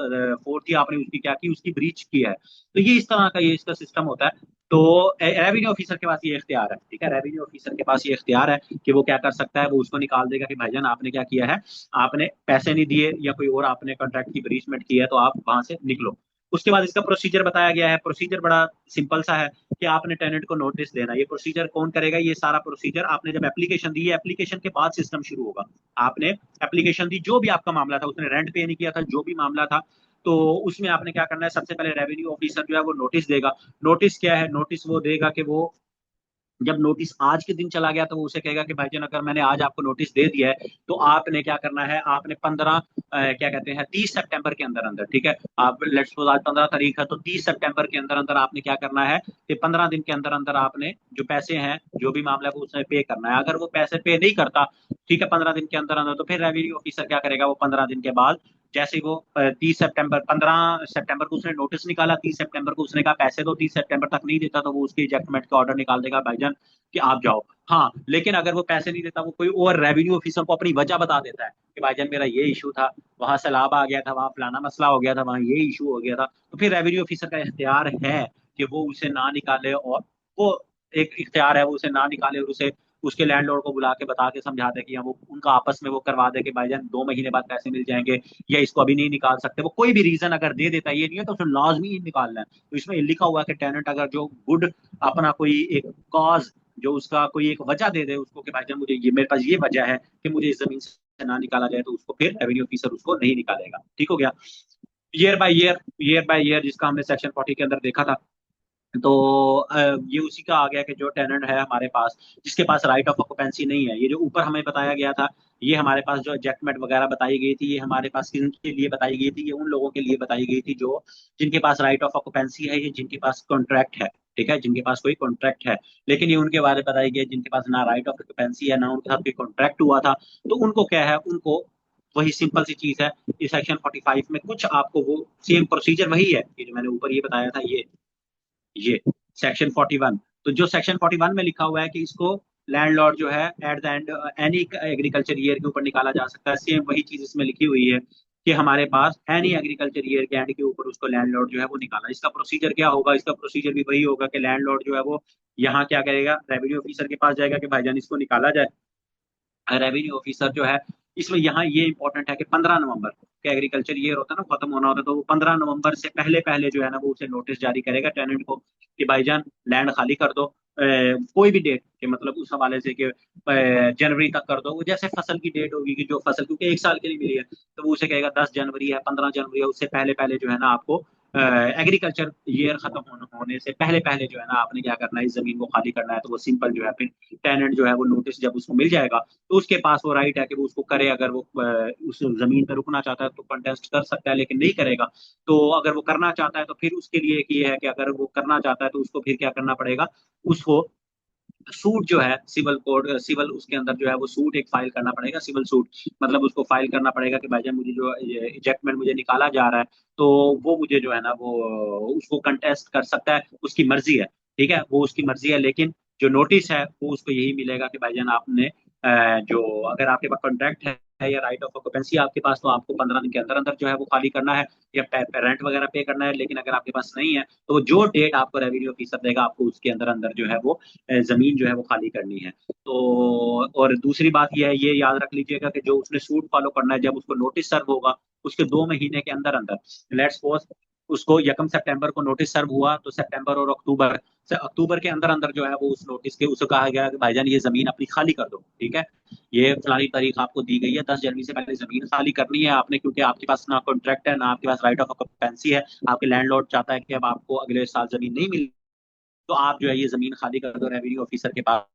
4 थी आपने उसकी क्या की, उसकी ब्रीच की है। तो ये इस तरह का ये इसका सिस्टम होता है। तो रेवेन्यू ऑफिसर के पास ये इख्तियार है। ठीक है? रेवेन्यू ऑफिसर के पास ये इख्तियार है कि वो क्या कर सकता है, वो उसको निकाल देगा कि भाईजान आपने क्या किया है, आपने पैसे नहीं दिए या कोई और आपने कॉन्ट्रैक्ट की ब्रीचमेंट की है, तो आप वहां से निकलो। उसके बाद इसका प्रोसीजर बताया गया है। प्रोसीजर बड़ा सिंपल सा है कि आपने टेनेंट को नोटिस देना। ये प्रोसीजर कौन करेगा, ये सारा प्रोसीजर आपने जब एप्लीकेशन दी है, एप्लीकेशन के बाद सिस्टम शुरू होगा। आपने एप्लीकेशन दी, जो भी आपका मामला था, उसने रेंट पे नहीं किया था, जो भी मामला था, तो उसमें आपने क्या करना है, सबसे पहले रेवेन्यू ऑफिसर जो है वो नोटिस देगा। नोटिस क्या है, नोटिस वो देगा कि वो जब नोटिस आज के दिन चला गया तो वो उसे कहेगा कि भाईजान अगर मैंने आज आपको नोटिस दे दिया है, तो आपने क्या करना है, आपने 15 क्या कहते हैं 30 सितंबर के अंदर अंदर, ठीक है, आप लेट्स सपोज आज 15 तारीख है, तो 30 सितंबर के अंदर अंदर आपने क्या करना है कि 15 दिन के अंदर अंदर आपने जो पैसे हैं, जो भी मामला है, वो उसने पे करना है। अगर वो पैसे पे नहीं करता, ठीक है, 15 दिन के अंदर अंदर, तो फिर रेवेन्यू ऑफिसर क्या करेगा, वो 15 दिन के बाद जैसे ही वो 30 सितंबर, 15 सितंबर को उसने नोटिस निकाला, 30 सितंबर को उसने कहा पैसे दो, 30 सितंबर तक नहीं देता तो वो उसके इजेक्टमेंट का ऑर्डर निकाल देगा भाईजान कि आप जाओ। हाँ, लेकिन अगर वो पैसे नहीं देता, वो कोई और रेवेन्यू ऑफिसर को अपनी वजह बता देता है कि भाईजान मेरा ये इशू था, वहां सैलाब आ गया था, वहां फलाना मसला हो गया था, वहां ये इशू हो गया था, तो फिर रेवेन्यू ऑफिसर का इख्तियार है कि वो उसे ना निकाले, और वो एक इख्तियार है वो उसे ना निकाले, और उसे उसके लैंडलॉर्ड को बुला के बता के समझा दे कि या वो उनका आपस में वो करवा दे कि भाईजान 2 महीने बाद पैसे मिल जाएंगे, या इसको अभी नहीं निकाल सकते। वो कोई भी रीजन अगर दे देता है, ये नहीं है तो उसने लाजमी ही निकालना है। तो इसमें लिखा हुआ है कि टेनेंट अगर जो गुड अपना कोई एक कॉज, जो उसका कोई एक वजह दे दे उसको कि भाईजान मुझे ये, मेरे पास ये वजह है कि मुझे इस जमीन से ना निकाला जाए, तो उसको फिर रेवेन्यू ऑफिसर उसको नहीं निकालेगा। ठीक हो गया। ईयर बाय ईयर जिसका हमने सेक्शन 40 के अंदर देखा था। तो ये उसी का आ गया कि जो टेनेंट है हमारे पास, जिसके पास राइट ऑफ ऑक्यूपेंसी नहीं है, ये जो ऊपर हमें बताया गया था, ये हमारे पास जो एडजस्टमेंट वगैरह बताई गई थी, ये हमारे पास किन के लिए बताई गई थी? ये उन लोगों के लिए बताई गई थी जो जिनके पास राइट ऑफ ऑक्यूपेंसी है, ये जिनके पास कॉन्ट्रैक्ट है। ठीक है, जिनके पास कोई कॉन्ट्रैक्ट है। लेकिन ये उनके बारे में बताई गई जिनके पास ना राइट ऑफ ऑक्यूपेंसी है, ना उनके साथ कोई कॉन्ट्रैक्ट हुआ था। तो उनको क्या है, उनको वही सिंपल सी चीज है। इस सेक्शन 45 में कुछ आपको वो सेम प्रोसीजर वही है, ये जो मैंने ऊपर ये बताया था, ये सेक्शन 41। तो जो सेक्शन 41 में लिखा हुआ है कि इसको लैंडलॉर्ड जो है at the end any agriculture year के ऊपर निकाला जा सकता है, सेम वही चीज इसमें लिखी हुई है कि हमारे पास एनी एग्रीकल्चर ईयर के एंड के ऊपर उसको लैंडलॉर्ड जो है वो निकाला। इसका प्रोसीजर क्या होगा? इसका प्रोसीजर भी वही होगा कि लैंडलॉर्ड जो है वो यहाँ क्या करेगा, रेवेन्यू ऑफिसर के पास जाएगा कि भाईजान इसको निकाला जाए। रेवेन्यू ऑफिसर जो है, इसमें यहाँ ये इंपॉर्टेंट है कि 15 नवंबर के एग्रीकल्चर ईयर होता है ना, खत्म होना होता है, तो वो 15 नवंबर से पहले पहले जो है ना वो उसे नोटिस जारी करेगा टेनेंट को कि भाईजान लैंड खाली कर दो। कोई भी डेट के मतलब उस हवाले से कि जनवरी तक कर दो, वो जैसे फसल की डेट होगी कि जो फसल क्योंकि 1 साल के लिए मिली है, तो वो उसे कहेगा 10 जनवरी है, 15 जनवरी है, उससे पहले पहले जो है ना आपको एग्रीकल्चर ईयर खत्म होने से पहले पहले जो है ना आपने क्या करना है, इस जमीन को खाली करना है। तो वो सिंपल जो है फिर टेनेंट जो है वो नोटिस जब उसको मिल जाएगा, तो उसके पास वो राइट है कि वो उसको करे। अगर वो उस जमीन पर रुकना चाहता है तो कंटेस्ट कर सकता है, लेकिन नहीं करेगा। तो अगर वो करना चाहता है तो फिर उसके लिए एक ये है कि अगर वो करना चाहता है तो उसको फिर क्या करना पड़ेगा, उसको सूट जो है सिविल कोड, सिविल उसके अंदर जो है वो सूट एक फाइल करना पड़ेगा, सिविल सूट। मतलब उसको फाइल करना पड़ेगा कि भाईजान मुझे जो इजेक्टमेंट मुझे निकाला जा रहा है, तो वो मुझे जो है ना वो उसको कंटेस्ट कर सकता है, उसकी मर्जी है। ठीक है, वो उसकी मर्जी है, लेकिन जो नोटिस है वो उसको यही मिलेगा कि भाईजान आपने जो अगर आपके पास कॉन्ट्रैक्ट है या राइट ऑफ ऑक्यूपेंसी आपके पास, तो आपको 15 दिन के अंदर अंदर जो है वो खाली करना है, या रेंट वगैरह पे करना है। लेकिन अगर आपके पास नहीं है, तो जो डेट आपको रेवेन्यू ऑफिसर देगा, आपको उसके अंदर अंदर जो है वो जमीन जो है वो खाली करनी है। तो और दूसरी बात यह है, ये याद रख लीजिएगा कि जो उसने सूट फॉलो करना है, जब उसको नोटिस सर्व होगा उसके 2 महीने के अंदर अंदर, लेट्स सपोज उसको 1 सितंबर को नोटिस सर्व हुआ, तो सितंबर और अक्टूबर से अक्टूबर के अंदर अंदर जो है वो उस नोटिस के उसको कहा गया कि भाईजान ये जमीन अपनी खाली कर दो। ठीक है, ये फलानी तारीख आपको दी गई है, 10 जनवरी से पहले जमीन खाली करनी है आपने, क्योंकि आपके पास ना कॉन्ट्रैक्ट है, ना आपके पास राइट ऑफ ऑक्यूपेंसी है। आपके लैंडलॉर्ड चाहता है कि अब आपको अगले साल जमीन नहीं मिली, तो आप जो है ये जमीन खाली कर दो रेवेन्यू ऑफिसर के पास।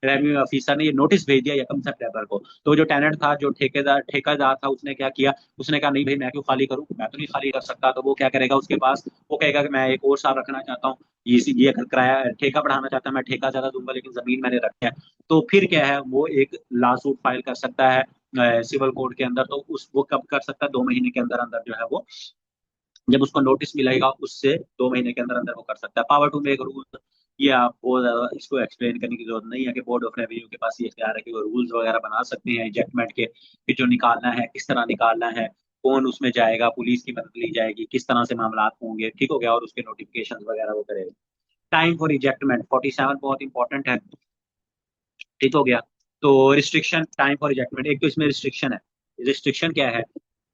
रेवेन्यू ऑफिसर ने ये नोटिस भेज दिया 1 सितंबर को। तो जो टेनेंट था, जो ठेकेदार था, उसने क्या किया, उसने कहा नहीं भाई मैं क्यों खाली करूं, मैं तो नहीं खाली कर सकता। तो वो क्या करेगा, उसके पास वो कहेगा कि मैं एक और साल रखना चाहता हूँ, ये अगर किराया ठेका बढ़ाना चाहता है, मैं ठेका ज्यादा दूंगा, लेकिन जमीन मैंने रखी है। तो फिर क्या है, वो एक लॉसूट फाइल कर सकता है सिविल कोर्ट के अंदर। तो उस वो कब कर सकता है, 2 महीने के अंदर अंदर जो है वो, जब उसको नोटिस मिलेगा उससे 2 महीने के अंदर अंदर वो कर सकता है। पावर टू मेक रूल, ये आप बहुत ज्यादा इसको एक्सप्लेन करने की जरूरत नहीं है कि बोर्ड ऑफ रेवेन्यू के पास ये इख्तियार है कि वो रूल्स वगैरह बना सकते हैं इजेक्टमेंट के, कि जो निकालना है किस तरह निकालना है, कौन उसमें जाएगा, पुलिस की मदद ली जाएगी, किस तरह से मामला होंगे। ठीक हो गया, और उसके नोटिफिकेशन वगैरह वो करेगा। टाइम फॉर इजेक्टमेंट 47 बहुत इंपॉर्टेंट है। ठीक हो गया। तो रिस्ट्रिक्शन, टाइम फॉर इजेक्टमेंट, एक तो इसमें रिस्ट्रिक्शन है। रिस्ट्रिक्शन क्या है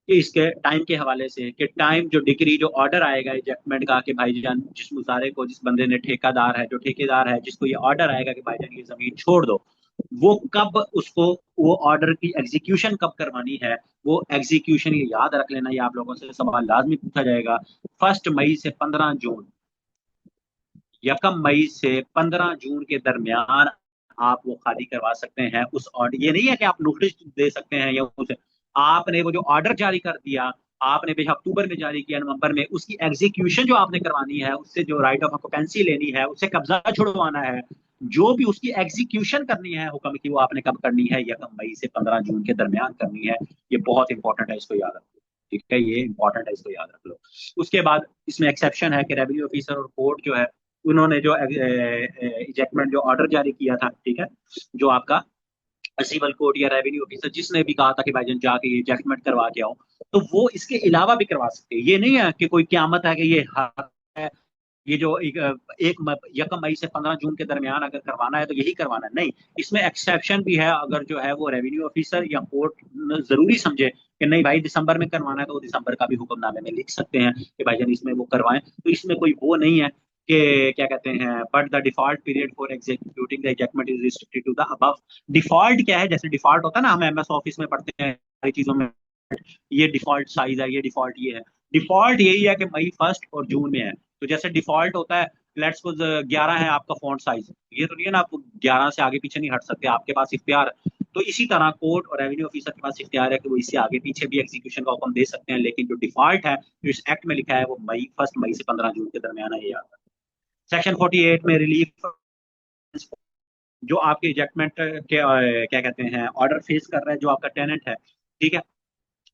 कि इसके टाइम के हवाले से, कि टाइम जो डिग्री जो ऑर्डर आएगा इजेक्टमेंट का कि भाईजान जिस मुजारे को, जिस बंदे ने ठेकेदार है, जो ठेकेदार है जिसको ये ऑर्डर आएगा कि भाईजान ये जमीन छोड़ दो, वो कब उसको वो ऑर्डर की एग्जीक्यूशन कब करवानी है। वो एग्जीक्यूशन ये याद रख लेना, ये आप लोगों से सवाल लाजमी पूछा जाएगा। 1 मई से 15 जून, 1 मई से 15 जून के दरमियान आप वो खाली करवा सकते हैं उस ऑर्डर। ये नहीं है कि आप नोटिस दे सकते हैं या उसे, आपने वो जो ऑर्डर जारी कर दिया, आपने बेशक अक्टूबर में जारी किया, नवंबर में, उसकी एग्जीक्यूशन जो आपने करवानी है, उससे जो राइट ऑफ ऑक्यूपेंसी लेनी है, उससे कब्जा छुड़वाना है, जो भी उसकी एग्जीक्यूशन करनी है हुक्म की, वो आपने कब करनी है, 1 मई से 15 जून के दरमियान करनी है। ये बहुत इंपॉर्टेंट है, इसको याद रखो। ठीक है, ये इंपॉर्टेंट है, इसको याद रख लो। उसके बाद इसमें एक्सेप्शन है कि रेवेन्यू ऑफिसर और कोर्ट जो है, उन्होंने जो इजेक्टमेंट जो ऑर्डर जारी किया था, ठीक है, जो आपका सिविल कोर्ट या रेवेन्यू ऑफिसर जिसने भी कहा था कि भाईजान जाके ये जजमेंट करवा के आओ, तो वो इसके अलावा भी करवा सकते हैं। ये नहीं है कि कोई क्यामत है कि ये हक है, ये जो यकम मई से 15 जून के दरमियान अगर करवाना है तो यही करवाना है, नहीं। इसमें एक्सेप्शन भी है, अगर जो है वो रेवेन्यू ऑफिसर या कोर्ट जरूरी समझे कि नहीं भाई दिसंबर में करवाना है, तो वो दिसंबर का भी हुक्मनामे में लिख सकते हैं कि भाईजान इसमें वो करवाएं। तो इसमें कोई वो नहीं है कि क्या कहते हैं, but the default period for executing the adjustment is restricted to the above. Default क्या है, जैसे डिफॉल्ट होता है ना, हम एमएस ऑफिस में पढ़ते हैं सारी चीजों में, ये डिफॉल्ट साइज है, ये डिफॉल्ट ये है। डिफॉल्ट यही है कि मई 1 और जून में है। तो जैसे डिफॉल्ट होता है, लेट्स सपोज 11 है आपका फॉन्ट साइज, ये तो नहीं है ना, आप 11 से आगे पीछे नहीं हट सकते, आपके पास इख्तियार है। तो इसी तरह कोर्ट और रेवेन्यू ऑफिसर के पास इख्तियार है कि वो इससे आगे पीछे भी एग्जीक्यूशन का हुक्म दे सकते हैं, लेकिन जो डिफॉल्ट है जो इस एक्ट में लिखा है वो मई से 15 जून के दरमियान है, ये आता है। सेक्शन 48 में रिलीफ, जो आपके इजेक्टमेंट के क्या कहते हैं ऑर्डर फेस कर रहा है जो आपका टेनेंट है, ठीक है,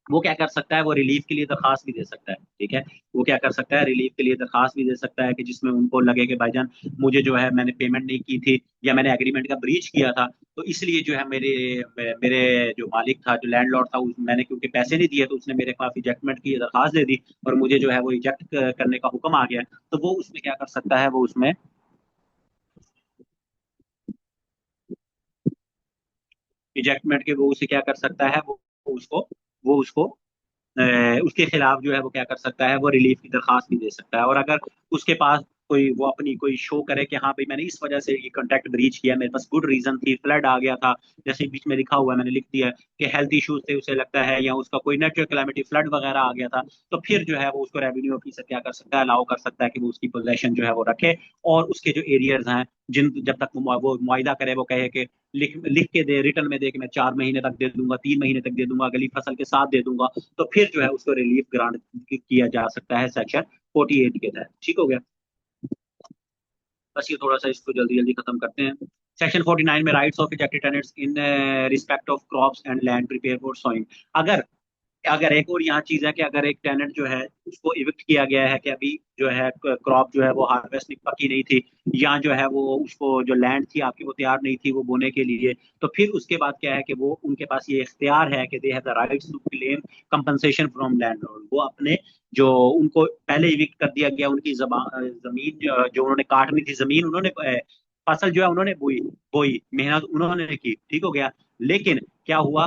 वो क्या कर सकता है, वो रिलीफ के लिए दरखास्त भी दे सकता है, ठीक है। वो क्या कर सकता है, रिलीफ के लिए दरखास्त भी दे सकता है कि जिसमें उनको लगे कि भाईजान मुझे जो है मैंने पेमेंट नहीं की थी या मैंने एग्रीमेंट का ब्रीच किया था, तो इसलिए जो है मेरे मेरे जो मालिक था, जो लैंडलॉर्ड था, मैंने क्योंकि पैसे नहीं दिए तो उसने मेरे खिलाफ इजेक्टमेंट की दरखास्त दे दी और मुझे जो है वो इजेक्ट करने का हुक्म आ गया। तो वो उसमें क्या कर सकता है, वो उसमें इजेक्टमेंट के वो उसे क्या कर सकता है, वो उसको उसके खिलाफ जो है वो क्या कर सकता है, वो रिलीफ की दरखास्त भी दे सकता है। और अगर उसके पास कोई वो अपनी कोई शो करे कि हाँ भाई मैंने इस वजह से ये कॉन्ट्रैक्ट ब्रीच किया, मेरे पास गुड रीजन थी, फ्लड आ गया था, जैसे बीच में लिखा हुआ है, मैंने लिख दिया है कि हेल्थ इश्यूज थे उसे लगता है, या उसका कोई नेचुरल कैलामिटी फ्लड वगैरह आ गया था, तो फिर जो है वो उसको रेवेन्यू ऑफिसर क्या कर सकता है, अलाउ कर सकता है कि वो उसकी पोजेशन जो है वो रखे, और उसके जो एरियर्स हैं, जिन जब तक वो मुआयदा करे, वो कहे कि लिख लिख के दे, रिटर्न में दे कि मैं 4 महीने तक दे दूंगा, 3 महीने तक दे दूंगा, अगली फसल के साथ दे दूंगा, तो फिर जो है उसको रिलीफ ग्रांट किया जा सकता है सेक्शन 48 के तहत। ठीक हो गया, बस ये थोड़ा सा इसको जल्दी जल्दी खत्म करते हैं। सेक्शन 49 में rights of ejected tenants in respect of crops and land prepare for sowing. अगर अगर एक और यहाँ चीज है कि अगर एक टेनेंट जो है उसको इविक्ट किया गया है कि अभी जो है क्रॉप जो है वो हार्वेस्ट पकी नहीं थी, या जो है वो उसको जो लैंड थी आपकी वो तैयार नहीं थी वो बोने के लिए, तो फिर उसके बाद क्या है कि वो उनके पास ये इख्तियार है कि they have the rights to claim compensation from landlord. वो अपने जो उनको पहले इविक्ट कर दिया गया उनकी जमीन जो उन्होंने काटनी थी, जमीन उन्होंने फसल जो है उन्होंने बोई बोई मेहनत उन्होंने की, ठीक हो गया, लेकिन क्या हुआ,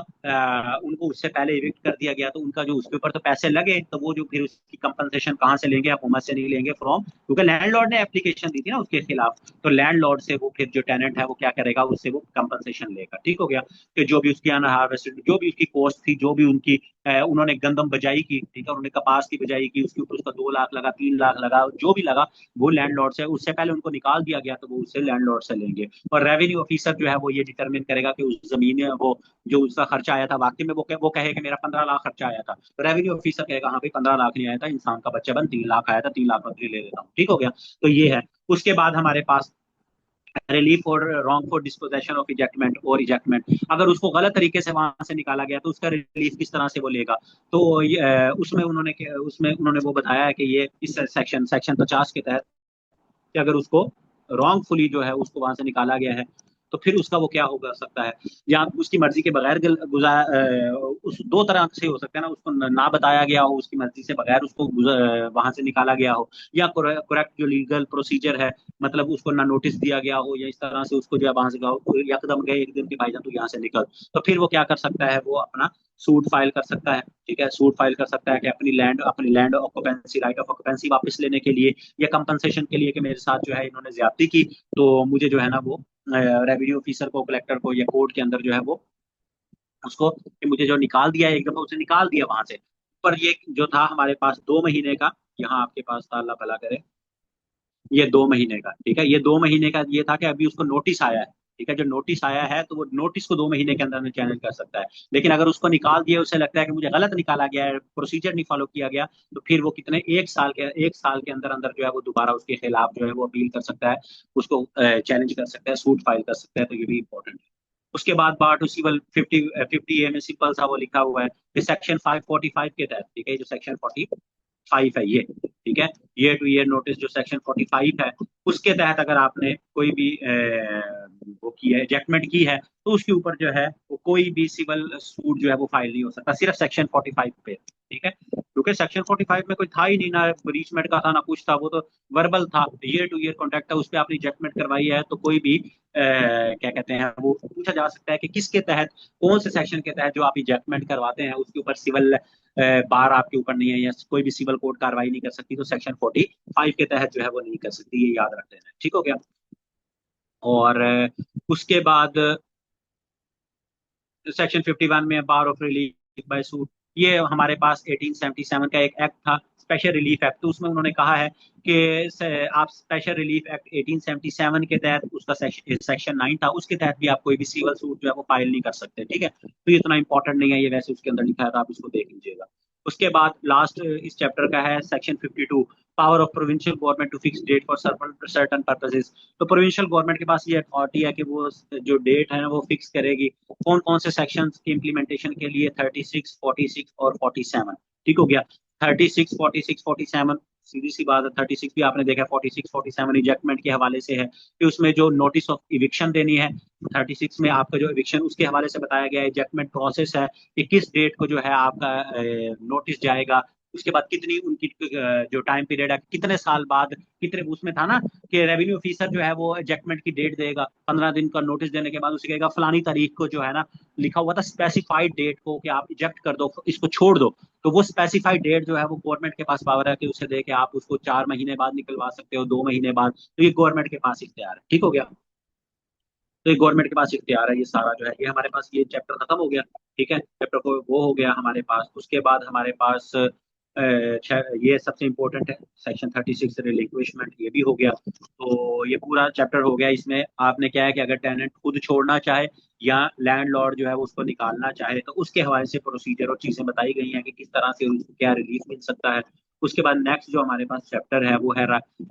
उनको उससे पहले इविक्ट कर दिया गया, तो उनका जो उसके ऊपर तो पैसे लगे, तो वो जो फिर उसकी कंपनसेशन कहाँ से लेंगे, हुकूमत से नहीं लेंगे, फ्रॉम, क्योंकि लैंडलॉर्ड ने एप्लीकेशन दी थी ना उसके खिलाफ, तो लैंडलॉर्ड से वो फिर जो टेनेंट है वो क्या करेगा, उससे वो कंपनसेशन लेगा। ठीक हो गया, कि जो भी उसकी अनहार्वेस्टेड जो भी उसकी कॉस्ट थी, जो भी उनकी उन्होंने गंदम बजाई की, ठीक है, उन्होंने कपास की बजाई की, उसके ऊपर उसका 2 लाख लगा, 3 लाख लगा, जो भी लगा, वो लैंडलॉर्ड से उससे पहले उनको निकाल दिया गया, तो वो उससे लैंडलॉर्ड से लेंगे। और रेवेन्यू ऑफिसर जो है वो ये डिटरमिन करेगा कि उस जमीन वो जो उसका खर्चा आया था वाकई में वो कहे कि मेरा 15 लाख खर्चा आया था, तो रेवेन्यू ऑफिसर कहेगा हाँ भाई 15 लाख नहीं आया था, इंसान का बच्चा बन 3 लाख आया था, 3 लाख बकरी ले लेता हूँ। ठीक हो गया, तो ये है। उसके बाद हमारे पास रिलीफ और रॉन्गफुल डिस्पोजेशन ऑफ इजेक्टमेंट और इजेक्टमेंट, अगर उसको गलत तरीके से वहां से निकाला गया तो उसका रिलीफ किस तरह से वो लेगा। तो उसमें उन्होंने वो बताया है कि ये इस सेक्शन 50 के तहत कि अगर उसको रॉन्गफुली जो है उसको वहां से निकाला गया है, तो फिर उसका वो क्या होगा सकता है, या उसकी मर्जी के बगैर उस दो तरह से हो सकता है ना, उसको ना बताया गया हो, उसकी मर्जी से बगैर उसको वहां से निकाला गया हो, या करेक्ट जो लीगल प्रोसीजर है, मतलब उसको ना नोटिस दिया गया हो, या इस तरह से उसको जो है वहां से कहो यकदम गए एक दिन के भाईजान तू यहाँ से निकल, तो फिर वो क्या कर सकता है, वो अपना सूट फाइल कर सकता है। ठीक है, सूट फाइल कर सकता है कि अपनी land occupancy right of occupancy वापस लेने के लिए, या कंपनसेशन के लिए कि मेरे साथ जो है इन्होंने ज्यादती की, तो मुझे जो है ना वो रेवेन्यू ऑफिसर को, कलेक्टर को, या कोर्ट के अंदर जो है वो उसको कि मुझे जो निकाल दिया है एक दफा, उसे निकाल दिया वहां से। पर ये जो था हमारे पास 2 महीने का, यहाँ आपके पास था, अल्लाह भला करे, ये 2 महीने का, ठीक है, ये 2 महीने का ये था कि अभी उसको नोटिस आया है, ठीक है, जो नोटिस आया है तो वो नोटिस को 2 महीने के अंदर में चैलेंज कर सकता है। लेकिन अगर उसको निकाल दिया, उसे लगता है कि मुझे गलत निकाला गया है, प्रोसीजर नहीं फॉलो किया गया, तो फिर वो कितने 1 साल के अंदर अंदर जो है वो दोबारा उसके खिलाफ जो है वो अपील कर सकता है, उसको चैलेंज कर सकता है, सूट फाइल कर सकता है, तो ये भी इंपॉर्टेंट है। उसके बाद बार टू सिविल 50 में सिंपल सा वो लिखा हुआ है कि सेक्शन 545 के तहत, ठीक है, जो सेक्शन 45 है ये, ठीक है, ईयर टू ईयर नोटिस जो सेक्शन 45 है, उसके तहत अगर आपने कोई भी वो की है, एजेक्टमेंट की है, तो उसके ऊपर जो है वो कोई भी सिविल सूट जो है वो फाइल नहीं हो सकता, सिर्फ सेक्शन 45 पे, ठीक है, क्योंकि सेक्शन 45 में कोई था ही नहीं, ना रीचमेंट का था ना कुछ था, वो तो वर्बल था, ईयर टू ईयर कॉन्ट्रैक्ट था, उस पर आपने एजेक्टमेंट करवाई है, तो कोई भी क्या कहते हैं वो पूछा जा सकता है कि किसके तहत, कौन से सेक्शन के तहत जो आप इजेक्टमेंट करवाते हैं उसके ऊपर सिविल बार आपके ऊपर नहीं है, या कोई भी सिविल कोर्ट कार्रवाई नहीं कर सकती, तो सेक्शन 45 के तहत जो है वो नहीं कर सकती, ये याद रख लेना, ठीक हो गया। और उसके बाद सेक्शन 51 में बार ऑफ रिलीफ बाय सूट, ये हमारे पास 1877 का एक एक्ट था, स्पेशल रिलीफ एक्ट, तो उसमें उन्होंने कहा है कि आप स्पेशल रिलीफ एक्ट 1877 के तहत, उसका सेक्शन 9 था, उसके तहत भी आप कोई भी सिविल सूट जो है वो फाइल नहीं कर सकते, ठीक है, तो ये इतना इंपॉर्टेंट नहीं है, ये वैसे उसके अंदर लिखा है, तो आप इसको देख लीजिएगा। उसके बाद लास्ट इस चैप्टर का है section 52, power of provincial government to fix date for certain purposes. तो प्रोविंशियल गवर्नमेंट के पास ये अथॉरिटी है कि वो जो डेट है ना वो फिक्स करेगी, कौन कौन से सेक्शंस की इंप्लीमेंटेशन के लिए, 36, 46 और 47, ठीक हो गया। 36, 46, 47, सीधी सी बात है, 36 भी आपने देखा, 46, 47 इजेक्टमेंट के हवाले से है कि उसमें जो नोटिस ऑफ इविक्शन देनी है, 36 में आपका जो इविक्शन उसके हवाले से बताया गया है, इजेक्टमेंट प्रोसेस है कि किस डेट को जो है आपका नोटिस जाएगा, उसके बाद कितनी उनकी जो टाइम पीरियड है, कितने साल बाद, कितने, उसमें था ना कि रेवेन्यू ऑफिसर जो है वो एजेक्टमेंट की डेट देगा, 15 दिन का नोटिस देने के बाद उसे कहेगा फलानी तारीख को जो है ना, लिखा हुआ था स्पेसिफाइड डेट को कि आप इजेक्ट कर दो, इसको छोड़ दो, तो वो स्पेसिफाइड डेट जो है वो गवर्नमेंट के पास पावर है कि उसे दे के आप उसको 4 महीने बाद निकलवा सकते हो, 2 महीने बाद, तो ये गवर्नमेंट के पास इख्तियार है, ठीक हो गया। तो ये गवर्नमेंट के पास इख्तियार है, ये सारा जो है ये हमारे पास, ये चैप्टर खत्म हो गया, ठीक है, चैप्टर को वो हो गया हमारे पास। उसके बाद हमारे पास ये सबसे इंपॉर्टेंट है सेक्शन 36 रिलिंक्विशमेंट, ये भी हो गया, तो ये पूरा चैप्टर हो गया। इसमें आपने क्या है कि अगर टेनेंट खुद छोड़ना चाहे या लैंडलॉर्ड जो है वो उसको निकालना चाहे, तो उसके हवाले से प्रोसीजर और चीजें बताई गई हैं कि किस तरह से उसको क्या रिलीफ मिल सकता है। उसके बाद नेक्स्ट जो हमारे पास चैप्टर है वो है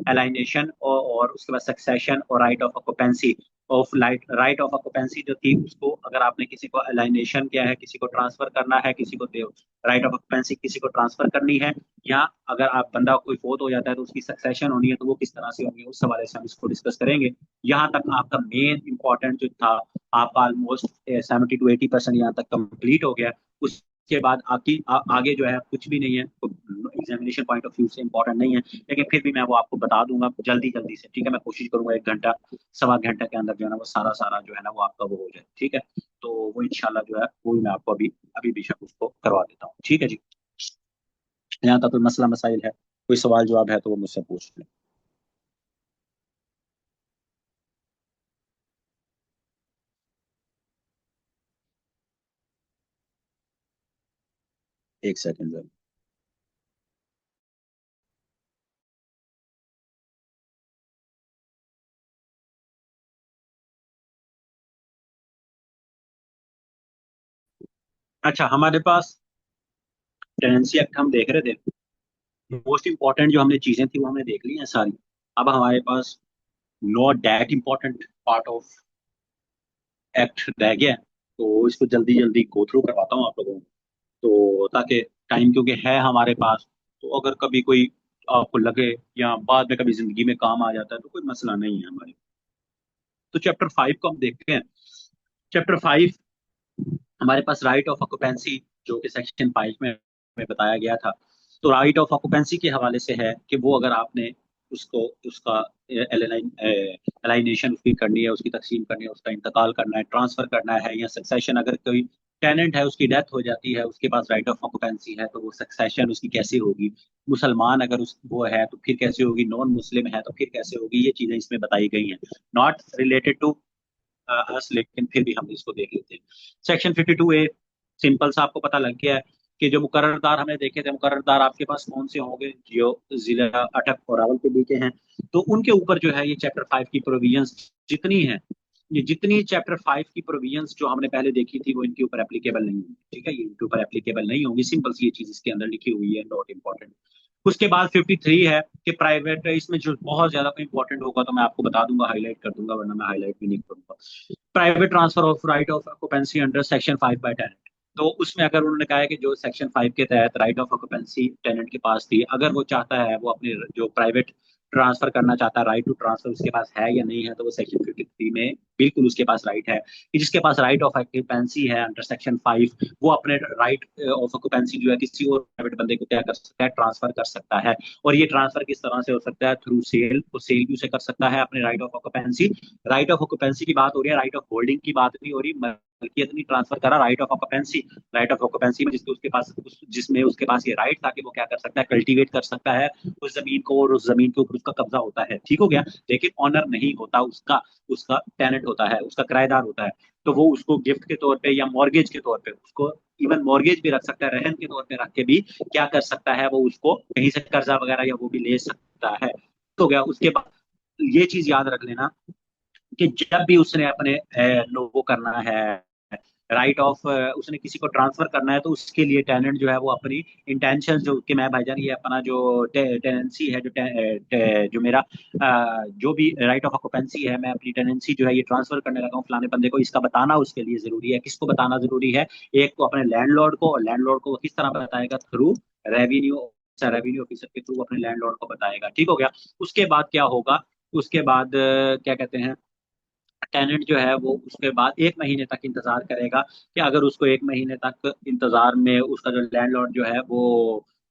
एलाइनेशन, और उसके बाद सक्सेशन और right of occupancy. Of right of occupancy जो थी उसको, अगर आपने किसी को अलाइनेशन किया है, किसी को ट्रांसफर करना है, किसी को राइट ऑफ ऑक्यूपेंसी किसी को ट्रांसफर करनी है, या अगर आप बंदा कोई फोत हो जाता है तो उसकी सक्सेशन होनी है, तो वो किस तरह से होनी है, उस हवाले से हम इसको डिस्कस करेंगे। यहाँ तक आपका मेन इंपॉर्टेंट जो था आपका ऑलमोस्ट 70 to 80% यहाँ तक कंप्लीट हो गया। उसके बाद आगे जो है कुछ भी नहीं है, एग्जामिनेशन पॉइंट ऑफ व्यू से इंपॉर्टेंट नहीं है, लेकिन फिर भी मैं वो आपको बता दूंगा जल्दी जल्दी से, ठीक है, मैं कोशिश करूंगा 1 घंटा, सवा घंटा के अंदर जो है ना वो सारा सारा जो है ना वो आपका वो हो जाए, ठीक है। तो वो इंशाल्लाह जो है वो भी मैं आपको अभी अभी बेशक उसको करवा देता हूँ, ठीक है जी। यहाँ तक कोई मसला मसाइल है, कोई सवाल जवाब है तो वो मुझसे पूछ लें। एक सेकंड जरा। अच्छा, हमारे पास टेनेंसी एक्ट हम देख रहे थे, मोस्ट इंपॉर्टेंट जो हमने चीजें थी वो हमने देख ली हैं सारी। अब हमारे पास not that important part of act रह गया है, तो इसको जल्दी जल्दी गो थ्रू करवाता हूँ आप लोगों को, तो ताकि टाइम क्योंकि है हमारे पास, तो अगर कभी कोई आपको लगे या बाद में कभी जिंदगी में काम आ जाता है तो कोई मसला नहीं है हमारे। तो चैप्टर 5 को हम देखते हैं। चैप्टर 5 हमारे पास राइट ऑफ ऑक्यूपेंसी, जो कि सेक्शन 5 में बताया गया था। तो राइट ऑफ ऑक्यूपेंसी के हवाले से है कि वो अगर आपने उसको उसका एलाइनेशन उसकी करनी है, उसकी तकसीम करनी है, उसका इंतकाल करना है, ट्रांसफर करना है, या सक्सेशन, अगर कोई टेनेंट है उसकी डेथ हो जाती है, उसके पास राइट ऑफ ऑक्यूपेंसी है, तो वो सक्सेशन उसकी कैसे होगी, मुसलमान अगर उस वो है तो फिर कैसे होगी, नॉन मुस्लिम है तो फिर कैसे होगी, ये चीजें इसमें बताई गई हैं, नॉट रिलेटेड टू अस, लेकिन फिर भी हम इसको देख लेते हैं। सेक्शन 52A, सिंपल सा आपको पता लग गया है कि जो मुकर्ररदार हमने देखे थे, मुकर्ररदार आपके पास कौन से होंगे, जो जिला अटक और रावलपिंडी के हैं, तो उनके ऊपर जो है ये चैप्टर 5 की प्रोविजंस जितनी है, ये जितनी चैप्टर 5 की प्रोविजंस जो हमने पहले देखी थी वो इनके ऊपर एप्लीकेबल नहीं होगी, ठीक है, ये इनके ऊपर एप्लीकेबल नहीं होगी, सिंपल सी ये चीज इसके अंदर लिखी हुई है, नॉट इम्पॉर्टेंट। उसके बाद 53 है कि प्राइवेट, इसमें जो बहुत ज्यादा इंपॉर्टेंट होगा तो मैं आपको बता दूंगा, हाईलाइट कर दूंगा, वरना मैं हाईलाइट भी नहीं करूंगा। Private transfer of right of occupancy under section 5/10। तो उसमें अगर उन्होंने कहा है कि जो सेक्शन 5 के तहत राइट ऑफ ऑक्यूपेंसी टेनेंट के पास थी, अगर वो चाहता है वो अपने जो प्राइवेट ट्रांसफर करना चाहता है, राइट टू ट्रांसफर उसके पास है या नहीं है, तो वो सेक्शन 53 में बिल्कुल उसके पास राइट है कि जिसके पास राइट ऑफ ऑक्यूपेंसी है अंडर सेक्शन 5, वो अपने राइट ऑफ ऑक्यूपेंसी जो है किसी और प्राइवेट बंदे को क्या कर सकता है, ट्रांसफर कर सकता है। और ये ट्रांसफर किस तरह से हो सकता है, थ्रू सेल, तो सेल भी उसे कर सकता है अपने right of occupancy. Right of occupancy की बात हो रही है, राइट ऑफ होल्डिंग की बात नहीं हो रही, मलकियत नहीं ट्रांसफर करा, right of occupancy. Right of occupancy में जिसके उसके पास जिसमें उसके पास ये राइट था कि वो क्या कर सकता है, कल्टीवेट कर सकता है उस जमीन को, और उस जमीन के ऊपर उसका कब्जा होता है, ठीक हो गया। लेकिन ऑनर नहीं होता उसका, उसका टेनेंट होता है, उसका किराएदार होता है। तो वो उसको गिफ्ट के तौर पे या मॉर्गेज के तौर पे उसको, इवन मॉर्गेज भी रख सकता है, रहन के तौर पे रख के भी क्या कर सकता है, वो उसको कहीं से कर्जा वगैरह या वो भी ले सकता है। तो गया उसके बाद ये चीज याद रख लेना कि जब भी उसने अपने वो करना है, राइट ऑफ उसने किसी को ट्रांसफर करना है, तो उसके लिए टेनेंट जो है वो अपनी इंटेंशन जो कि मैं भाईजान ये अपना जो टेनेंसी है, जो मेरा जो भी राइट ऑफ ऑक्यूपेंसी है, मैं अपनी टेनेंसी जो है ये ट्रांसफर करने लगा हूँ फलाने बंदे को, इसका बताना उसके लिए जरूरी है। किसको बताना जरूरी है, एक तो अपने लैंडलॉर्ड को, और लैंडलॉर्ड को वो किस तरह बताएगा, थ्रू रेवेन्यू, रेवेन्यू ऑफिसर के थ्रू अपने लैंडलॉर्ड को बताएगा, ठीक हो गया। उसके बाद क्या होगा, उसके बाद क्या कहते हैं, टेनेंट जो है वो उसके बाद 1 महीने तक इंतजार करेगा कि अगर उसको 1 महीने तक इंतजार में उसका जो लैंडलॉर्ड जो है वो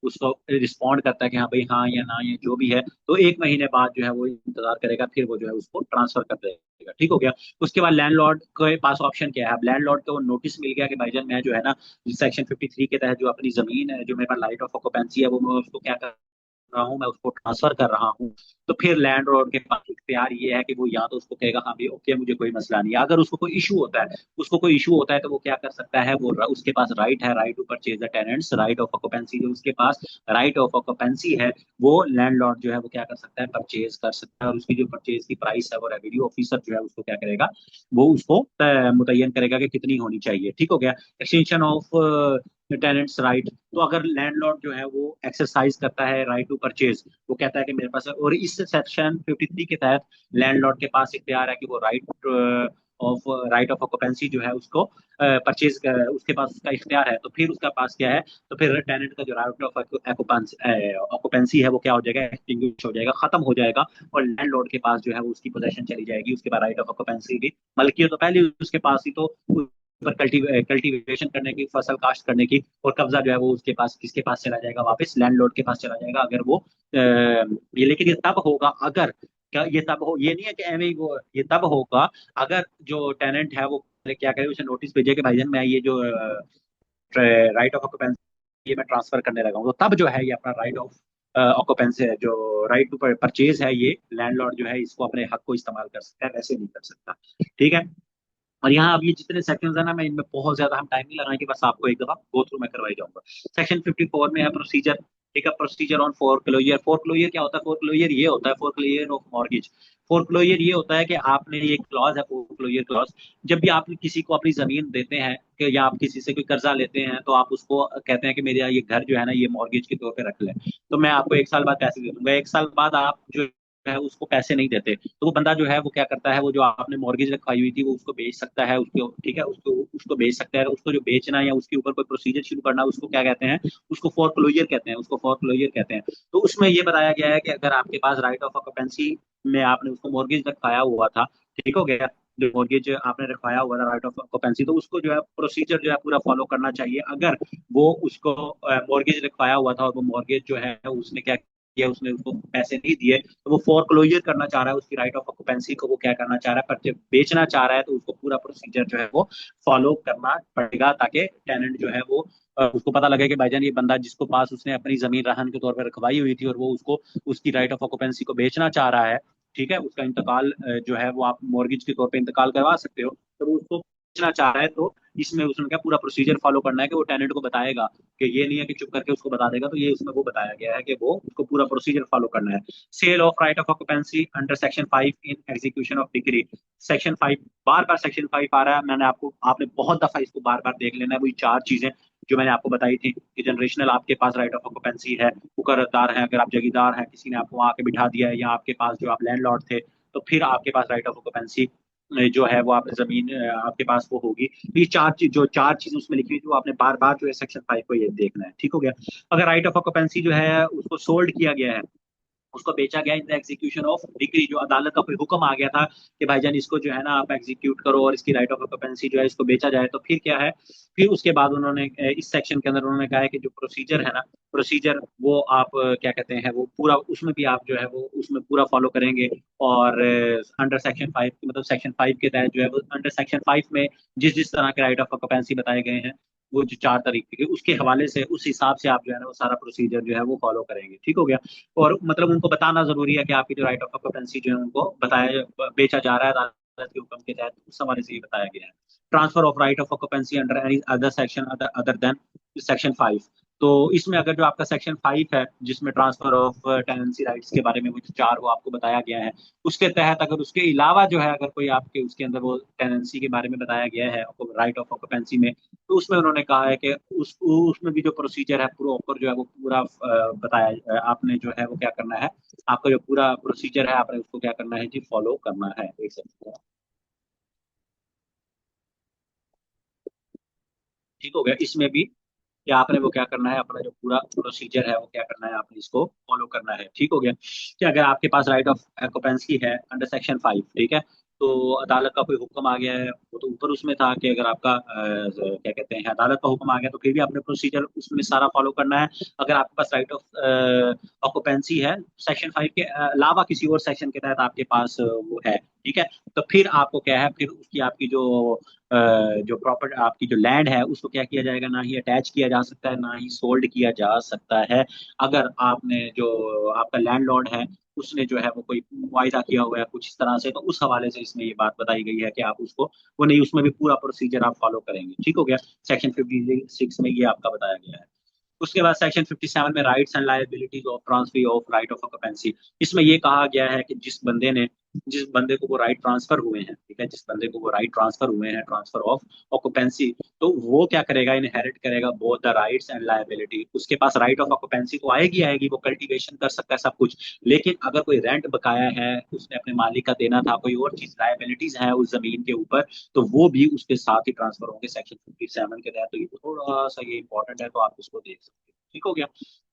उसको रिस्पॉन्ड करता है कि हाँ भाई हाँ या ना, ये जो भी है, तो 1 महीने बाद जो है वो इंतजार करेगा, फिर वो जो है उसको ट्रांसफर कर देगा, ठीक हो गया। उसके बाद लैंडलॉर्ड के पास ऑप्शन क्या है, अब लैंडलॉर्ड को नोटिस मिल गया कि भाईजान मैं जो है ना सेक्शन 53 के तहत जो अपनी जमीन है, जो मेरे पास राइट ऑफ ऑक्यूपेंसी है, वो मैं उसको क्या कर रहा हूँ, मैं उसको ट्रांसफर कर रहा हूँ। तो फिर लैंड रोड के पास इख्तियार ये है कि वो या तो उसको कहेगा हाँ भाई ओके मुझे कोई मसला नहीं है, अगर उसको कोई इशू होता है, उसको कोई इशू होता है तो वो क्या कर सकता है, वो उसके पास राइट है, right to purchase the tenants, right of occupancy जो उसके पास राइट ऑफ ऑक्यूपेंसी है, वो लैंडलॉर्ड जो है वो क्या कर सकता है, परचेज कर सकता है। और उसकी जो परचेज की प्राइस है वो रेवेन्यू ऑफिसर जो है उसको क्या करेगा, वो उसको मुतय्यन करेगा कि कितनी होनी चाहिए, ठीक हो गया। एक्सटेंशन ऑफ टेनेंट्स राइट, तो अगर लैंडलॉर्ड जो है वो एक्सरसाइज करता है राइट टू परचेज, वो कहता है कि मेरे पास है, और इस सेक्शन 53 के तहत लैंडलॉर्ड के पास इख्तियार है कि वो राइट ऑफ ऑक्यूपेंसी जो है उसको परचेज, उसके पास उसका इख्तियार है, तो फिर उसका पास क्या है, तो फिर टेनेंट का जो राइट ऑफ ऑक्यूपेंसी है वो क्या हो जाएगा, एक्सटिंग्विश हो जाएगा, खत्म हो जाएगा। और लैंडलॉर्ड के पास जो है वो उसकी पोजेशन चली जाएगी, उसके बाद राइट ऑफ ऑक्यूपेंसी की मलकियत तो पहले उसके पास ही, तो पर कल्टीवेशन करने की, फसल काश्त करने की, और कब्जा जो है वो उसके पास, किसके पास चला जाएगा, वापस लैंडलॉर्ड के पास चला जाएगा। अगर वो ये, लेकिन ये तब होगा अगर, क्या ये तब हो, ये नहीं है कि एवं ही वो, ये तब होगा अगर जो टेनेंट है वो क्या करे, उसे नोटिस भेजे कि भाईजान मैं ये जो राइट ऑफ ऑक्यूपेंसी ये मैं ट्रांसफर करने लगा हूँ, तो तब जो है ये अपना राइट ऑफ ऑक्यूपेंसी है, जो राइट टू परचेज है, ये लैंडलॉर्ड जो है इसको अपने हक को इस्तेमाल कर सकता है, वैसे नहीं कर सकता, ठीक है। और यहाँ अब ये जितने सेक्शंस है ना, मैं इनमें बहुत ज्यादा हम टाइम नहीं लगाएंगे, बस आपको एक दफा गो थ्रू में करवाई जाऊंगा। सेक्शन 54 में है प्रोसीजर, ठीक है, प्रोसीजर ऑन फोरक्लोजर। फोरक्लोजर क्या होता है, फोरक्लोजर ये होता है, फोरक्लोजर ऑफ मॉर्गेज। फोरक्लोजर ये होता है कि आपने एक क्लॉज है, फोरक्लोजर क्लॉज, जब भी आप किसी को अपनी जमीन देते हैं कि या आप किसी से कोई कर्जा लेते हैं, तो आप उसको कहते हैं कि मेरा ये घर जो है ना ये मॉर्गेज के तौर पे रख ले, तो मैं आपको 1 साल बाद पैसे दे दूंगा। 1 साल बाद आप जो है उसको पैसे नहीं देते, तो वो बंदा जो है वो क्या करता है, वो जो आपने मॉर्गेज रखवाई हुई थी वो उसको बेच सकता है, उसको, ठीक है, उसको उसको बेच सकता है। उसको जो बेचना है या उसके ऊपर कोई प्रोसीजर शुरू करना, उसको क्या कहते हैं, उसको फोरक्लोजर कहते हैं, उसको फोरक्लोजर कहते हैं। तो उसमें ये बताया गया है कि अगर आपके पास राइट ऑफ ऑक्यूपेंसी में आपने उसको मॉर्गेज रखवाया हुआ था, ठीक हो गया, जो मॉर्गेज आपने रखवाया हुआ था राइट ऑफ ऑक्यूपेंसी, तो उसको जो है प्रोसीजर जो है पूरा फॉलो करना चाहिए। अगर वो उसको मॉर्गेज रखवाया हुआ था और वो मॉर्गेज जो है उसने क्या किया, उसने उसको पैसे नहीं दिए, तो वो फोरक्लोजर करना चाह रहा है, उसकी राइट ऑफ ऑक्यूपेंसी को वो क्या करना चाह रहा है, पर बेचना चाह रहा है, तो उसको पूरा प्रोसीजर जो है वो फॉलो करना पड़ेगा, ताकि टेनेंट जो है वो उसको पता लगे कि भाईजान ये बंदा जिसको पास उसने अपनी जमीन रहन के तौर पर रखवाई हुई थी और वो उसको उसकी राइट ऑफ ऑक्यूपेंसी को बेचना चाह रहा है, ठीक है, उसका इंतकाल जो है वो आप मॉर्गेज के तौर पर इंतकाल करवा सकते हो, तो वो उसको बेचना चाह रहा है, तो इसमें उसने क्या पूरा प्रोसीजर फॉलो करना है कि वो टेनेंट को बताएगा, कि ये नहीं है कि चुप करके उसको बता देगा, तो ये उसमें वो बताया गया है कि वो उसको पूरा प्रोसीजर फॉलो करना है। Sale of right of occupancy under section 5 in execution of degree. Section 5, बार बार सेक्शन 5 आ रहा है, मैंने आपको, आपने बहुत दफा इसको बार बार देख लेना है, वही 4 चीजें जो मैंने आपको बताई थी कि जनरेशनल आपके पास राइट ऑफ ऑक्यूपेंसी है, मुकर्ररदार है, अगर आप जगीरदार हैं, किसी ने आपको वहां के बिठा दिया है, या आपके पास जो आप लैंडलॉर्ड थे, तो फिर आपके पास राइट ऑफ ऑक्यूपेंसी जो है वो आप जमीन आपके पास वो होगी। तो ये चार चीज, जो चार चीज उसमें लिखी हुई थी, वो आपने बार बार जो है सेक्शन 5 को ये देखना है, ठीक हो गया। अगर राइट ऑफ ऑक्यूपेंसी जो है उसको सोल्ड किया गया है, उसको बेचा गया इन द एग्जीक्यूशन ऑफ डिक्री, जो अदालत का कोई हुक्म आ गया था कि भाईजान इसको जो है ना आप एग्जीक्यूट करो और इसकी राइट ऑफ ऑक्यूपेंसी जो है इसको बेचा जाए, तो फिर क्या है, फिर उसके बाद उन्होंने इस सेक्शन के अंदर उन्होंने कहा है कि जो प्रोसीजर है ना, प्रोसीजर वो आप क्या कहते हैं वो पूरा उसमें भी आप जो है वो उसमें पूरा फॉलो करेंगे। और अंडर सेक्शन 5, मतलब सेक्शन 5 के तहत जो है वो अंडर सेक्शन 5 में जिस जिस तरह के राइट ऑफ ऑक्यूपेंसी बताए गए हैं, वो जो चार तरीके के उसके हवाले से उस हिसाब से आप जो है ना वो सारा प्रोसीजर जो है वो फॉलो करेंगे, ठीक हो गया। और मतलब उनको बताना जरूरी है कि आपकी जो राइट ऑफ ऑक्यूपेंसी जो है उनको बताया बेचा जा रहा है अदालत के हुक्म के तहत, उस हवाले से ये बताया गया है। Transfer of right of occupancy under any other section other than section 5। तो इसमें अगर जो आपका सेक्शन 5 है जिसमें ट्रांसफर ऑफ टेनेंसी राइट्स के बारे में वो जो चार वो आपको बताया गया है, उसके तहत अगर उसके अलावा जो है अगर कोई आपके उसके अंदर वो टेनेंसी के बारे में बताया गया है राइट ऑफ ऑक्यूपेंसी में, तो उसमें उन्होंने कहा है कि उसमें भी जो प्रोसीजर है प्रॉपर जो है वो पूरा बताया आपने जो है वो क्या करना है, आपका जो पूरा प्रोसीजर है आपने उसको क्या करना है जी, फॉलो करना है एक सेकंड। ठीक हो गया। इसमें भी कि आपने वो क्या करना है, अपना जो पूरा प्रोसीजर है वो क्या करना है, आपने इसको फॉलो करना है, ठीक हो गया। कि अगर आपके पास राइट ऑफ ऑक्यूपेंसी है अंडर सेक्शन 5, ठीक है, तो अदालत का कोई हुक्म आ गया है, वो तो ऊपर उसमें था कि अगर आपका क्या कहते हैं अदालत का हुक्म आ गया तो फिर भी आपने प्रोसीजर उसमें सारा फॉलो करना है। अगर आपके पास राइट ऑफ ऑक्यूपेंसी है सेक्शन 5 के अलावा किसी और सेक्शन के तहत आपके पास वो है, ठीक है, तो फिर आपको क्या है, फिर उसकी आपकी जो प्रॉपर्टी आपकी जो लैंड है उसको क्या किया जाएगा, ना ही अटैच किया जा सकता है ना ही सोल्ड किया जा सकता है। अगर आपने जो आपका लैंडलॉर्ड है उसने जो है वो कोई मुआयदा किया हुआ है कुछ इस तरह से, तो उस हवाले से इसमें ये बात बताई गई है कि आप उसको वो नहीं, उसमें भी पूरा प्रोसीजर आप फॉलो करेंगे, ठीक हो गया। सेक्शन 56 में ये आपका बताया गया है। उसके बाद सेक्शन 57 में rights and liabilities of transfer of right of occupancy, इसमें ये कहा गया है कि जिस बंदे को वो राइट ट्रांसफर हुए हैं, ठीक है, जिस बंदे को वो राइट ट्रांसफर हुए हैं ट्रांसफर ऑफ ऑक्यूपेंसी, तो वो क्या करेगा, इनहेरिट करेगा both the rights and liability. उसके पास राइट ऑफ ऑक्यूपेंसी तो आएगी आएगी, वो कल्टीवेशन कर सकता है सब कुछ, लेकिन अगर कोई रेंट बकाया है उसने अपने मालिक का देना था, कोई और चीज लायबिलिटीज है उस जमीन के ऊपर, तो वो भी उसके साथ ही ट्रांसफर होंगे सेक्शन 57 के तहत। तो ये थोड़ा सा ये इंपॉर्टेंट है, तो आप उसको देख सकते हैं, ठीक हो गया।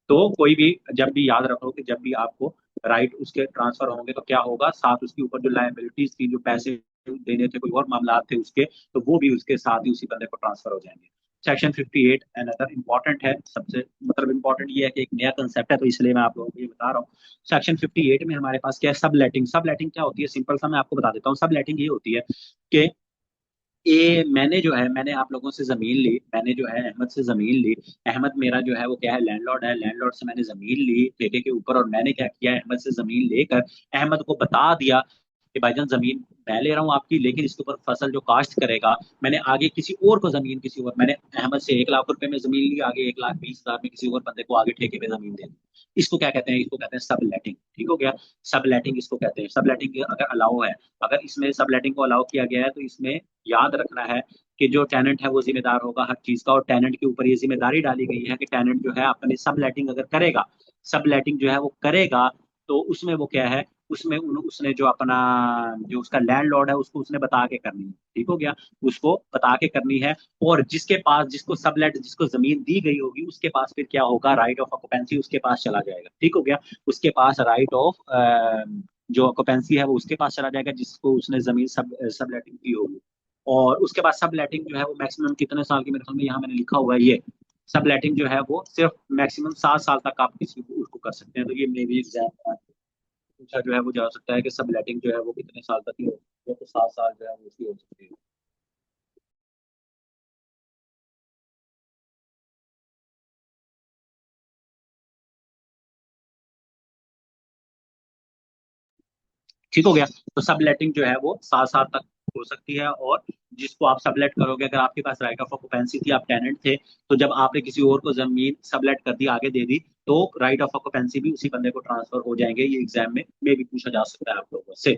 तो कोई भी जब भी याद रखो कि जब भी आपको राइट उसके ट्रांसफर होंगे तो क्या होगा, साथ उसके ऊपर जो लायबिलिटीज थी, जो पैसे देने थे, कोई और मामला थे उसके, तो वो भी उसके साथ ही उसी बंदे को ट्रांसफर हो जाएंगे। सेक्शन 58 अनदर इंपॉर्टेंट है, सबसे मतलब इंपॉर्टेंट ये है कि एक नया कंसेप्ट है, तो इसलिए मैं आप लोगों को ये बता रहा हूँ। सेक्शन 58 में हमारे पास क्या है, सब लेटिंग। सब लेटिंग क्या होती है, सिंपल सा मैं आपको बता देता हूँ। सब लेटिंग ये होती है कि ये मैंने जो है मैंने आप लोगों से जमीन ली, मैंने जो है अहमद से जमीन ली। अहमद मेरा जो है वो क्या है, लैंडलॉर्ड है। लैंडलॉर्ड से मैंने जमीन ली ठेके के ऊपर, और मैंने क्या किया, अहमद से जमीन लेकर अहमद को बता दिया कि भाईजान जमीन मैं ले रहा हूँ आपकी, लेकिन इसके ऊपर फसल जो काश्त करेगा, मैंने आगे किसी और को जमीन, किसी और, मैंने अहमद से 1 लाख रुपए में जमीन ली, आगे 1,20,000 में किसी और बंदे को आगे ठेके में जमीन दे दी। इसको क्या कहते हैं, इसको कहते हैं सब लेटिंग, ठीक हो गया। सब लेटिंग इसको कहते हैं। सब लेटिंग अगर अलाउ है, अगर इसमें सब लेटिंग को अलाउ किया गया है, तो इसमें याद रखना है कि जो टेनेंट है वो जिम्मेदार होगा हर चीज का, और टेनेंट के ऊपर ये जिम्मेदारी डाली गई है कि टेनेंट जो है अपने सब लेटिंग अगर करेगा, सब लेटिंग जो है वो करेगा, तो उसमें वो क्या है, उसमें उसने जो अपना जो उसका लैंडलॉर्ड है उसको उसने बता के करनी है, ठीक हो गया, उसको बता के करनी है। और जिसके पास जिसको सबलेट जिसको जमीन दी गई होगी उसके पास फिर क्या होगा, राइट ऑफ ऑक्यूपेंसी उसके पास चला जाएगा, ठीक हो गया। उसके पास राइट ऑफ जो ऑक्यूपेंसी है वो उसके पास चला जाएगा जिसको उसने जमीन सबलेटिंग की होगी। और उसके बाद सब लेटिंग जो है वो मैक्सिमम कितने साल की, मेरे ख्याल में यहाँ मैंने लिखा हुआ है ये, सब लेटिंग जो है वो सिर्फ मैक्सिमम 7 साल तक आप किसी को उसको कर सकते हैं। तो ये मे भी एग्जाम पूछा जो है वो जा सकता है कि सब लेटिंग जो है वो कितने साल तक की हो, तो 7 साल जो है वो उसकी हो सकती है। ठीक हो गया। तो सब लेटिंग जो है वो 7 साल तक हो सकती है। और जिसको आप सबलेट करोगे, अगर आपके पास राइट ऑफ ऑक्यूपेंसी थी, आप टेनेंट थे, तो जब आपने किसी और को जमीन सबलेट कर दी, आगे दे दी, तो राइट ऑफ ऑक्यूपेंसी भी उसी बंदे को ट्रांसफर हो जाएंगे। ये एग्जाम में भी पूछा जा सकता है आप लोगों से।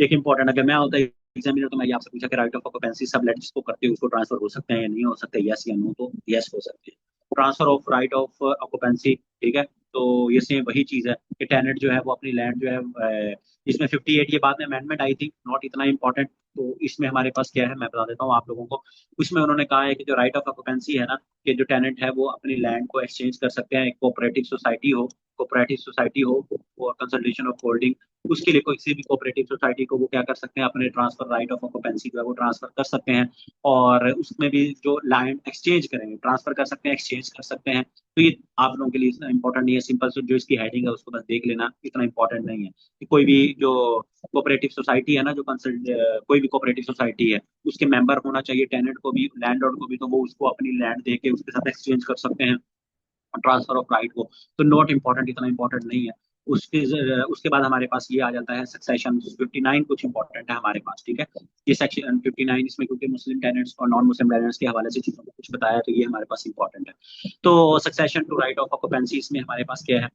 एक इंपॉर्टेंट, अगर मैं होता एग्जामिनर तो मैं ये आपसे पूछा कि राइट ऑफ ऑक्यूपेंसी सब लेट जिसको करते हैं उसको ट्रांसफर हो सकते हैं या नहीं हो सकते, यस या नो, तो यस हो सकते हैं। Transfer of right of occupancy, ठीक है, तो ये सेम वही चीज है कि टेनेंट जो है वो अपनी लैंड जो है इसमें 58 ये बाद में अमेंडमेंट आई थी, नॉट इतना इंपॉर्टेंट। तो इसमें हमारे पास क्या है मैं बता देता हूँ आप लोगों को। उसमें उन्होंने कहा है कि जो राइट ऑफ ऑक्यूपेंसी है ना, कि जो टेनेंट है वो अपनी लैंड को एक्सचेंज कर सकते हैं, एक कोऑपरेटिव सोसाइटी हो और कंसल्टेशन ऑफ होल्डिंग, उसके लिए कोई किसी भी कोऑपरेटिव सोसाइटी को वो क्या कर सकते हैं, अपने ट्रांसफर राइट ऑफ ऑक्यूपेंसी जो है वो ट्रांसफर कर सकते हैं। और उसमें भी जो लैंड एक्सचेंज करेंगे, ट्रांसफर कर सकते हैं, एक्सचेंज कर सकते हैं। तो ये आप लोगों के लिए इतना इंपॉर्टेंट नहीं है, सिंपल जो इसकी हेडिंग है उसको बस देख लेना, इतना इंपॉर्टेंट नहीं है कि कोई भी जो कोऑपरेटिव सोसाइटी है ना, जो कंसल्ट कोई भी कोऑपरेटिव सोसाइटी है उसके मेंबर होना चाहिए, टेनेंट को भी लैंडलॉर्ड को भी, तो वो उसको अपनी लैंड दे के उसके साथ एक्सचेंज कर सकते हैं ट्रांसफर ऑफ राइट को। तो नॉट इम्पॉर्टेंट, इतना इम्पोर्टेंट नहीं है। उसके बाद हमारे पास ये आ जाता है सक्सेशन 59, कुछ इंपॉर्टेंट है हमारे पास, ठीक है। ये सेक्शन 59 इसमें क्योंकि मुस्लिम टेनेंट्स और नॉन मुस्लिम टेनेंट्स के हवाले से चीजों को कुछ बताया, तो ये हमारे पास इंपॉर्टेंट है। तो succession to right of occupancy इसमें हमारे पास क्या है,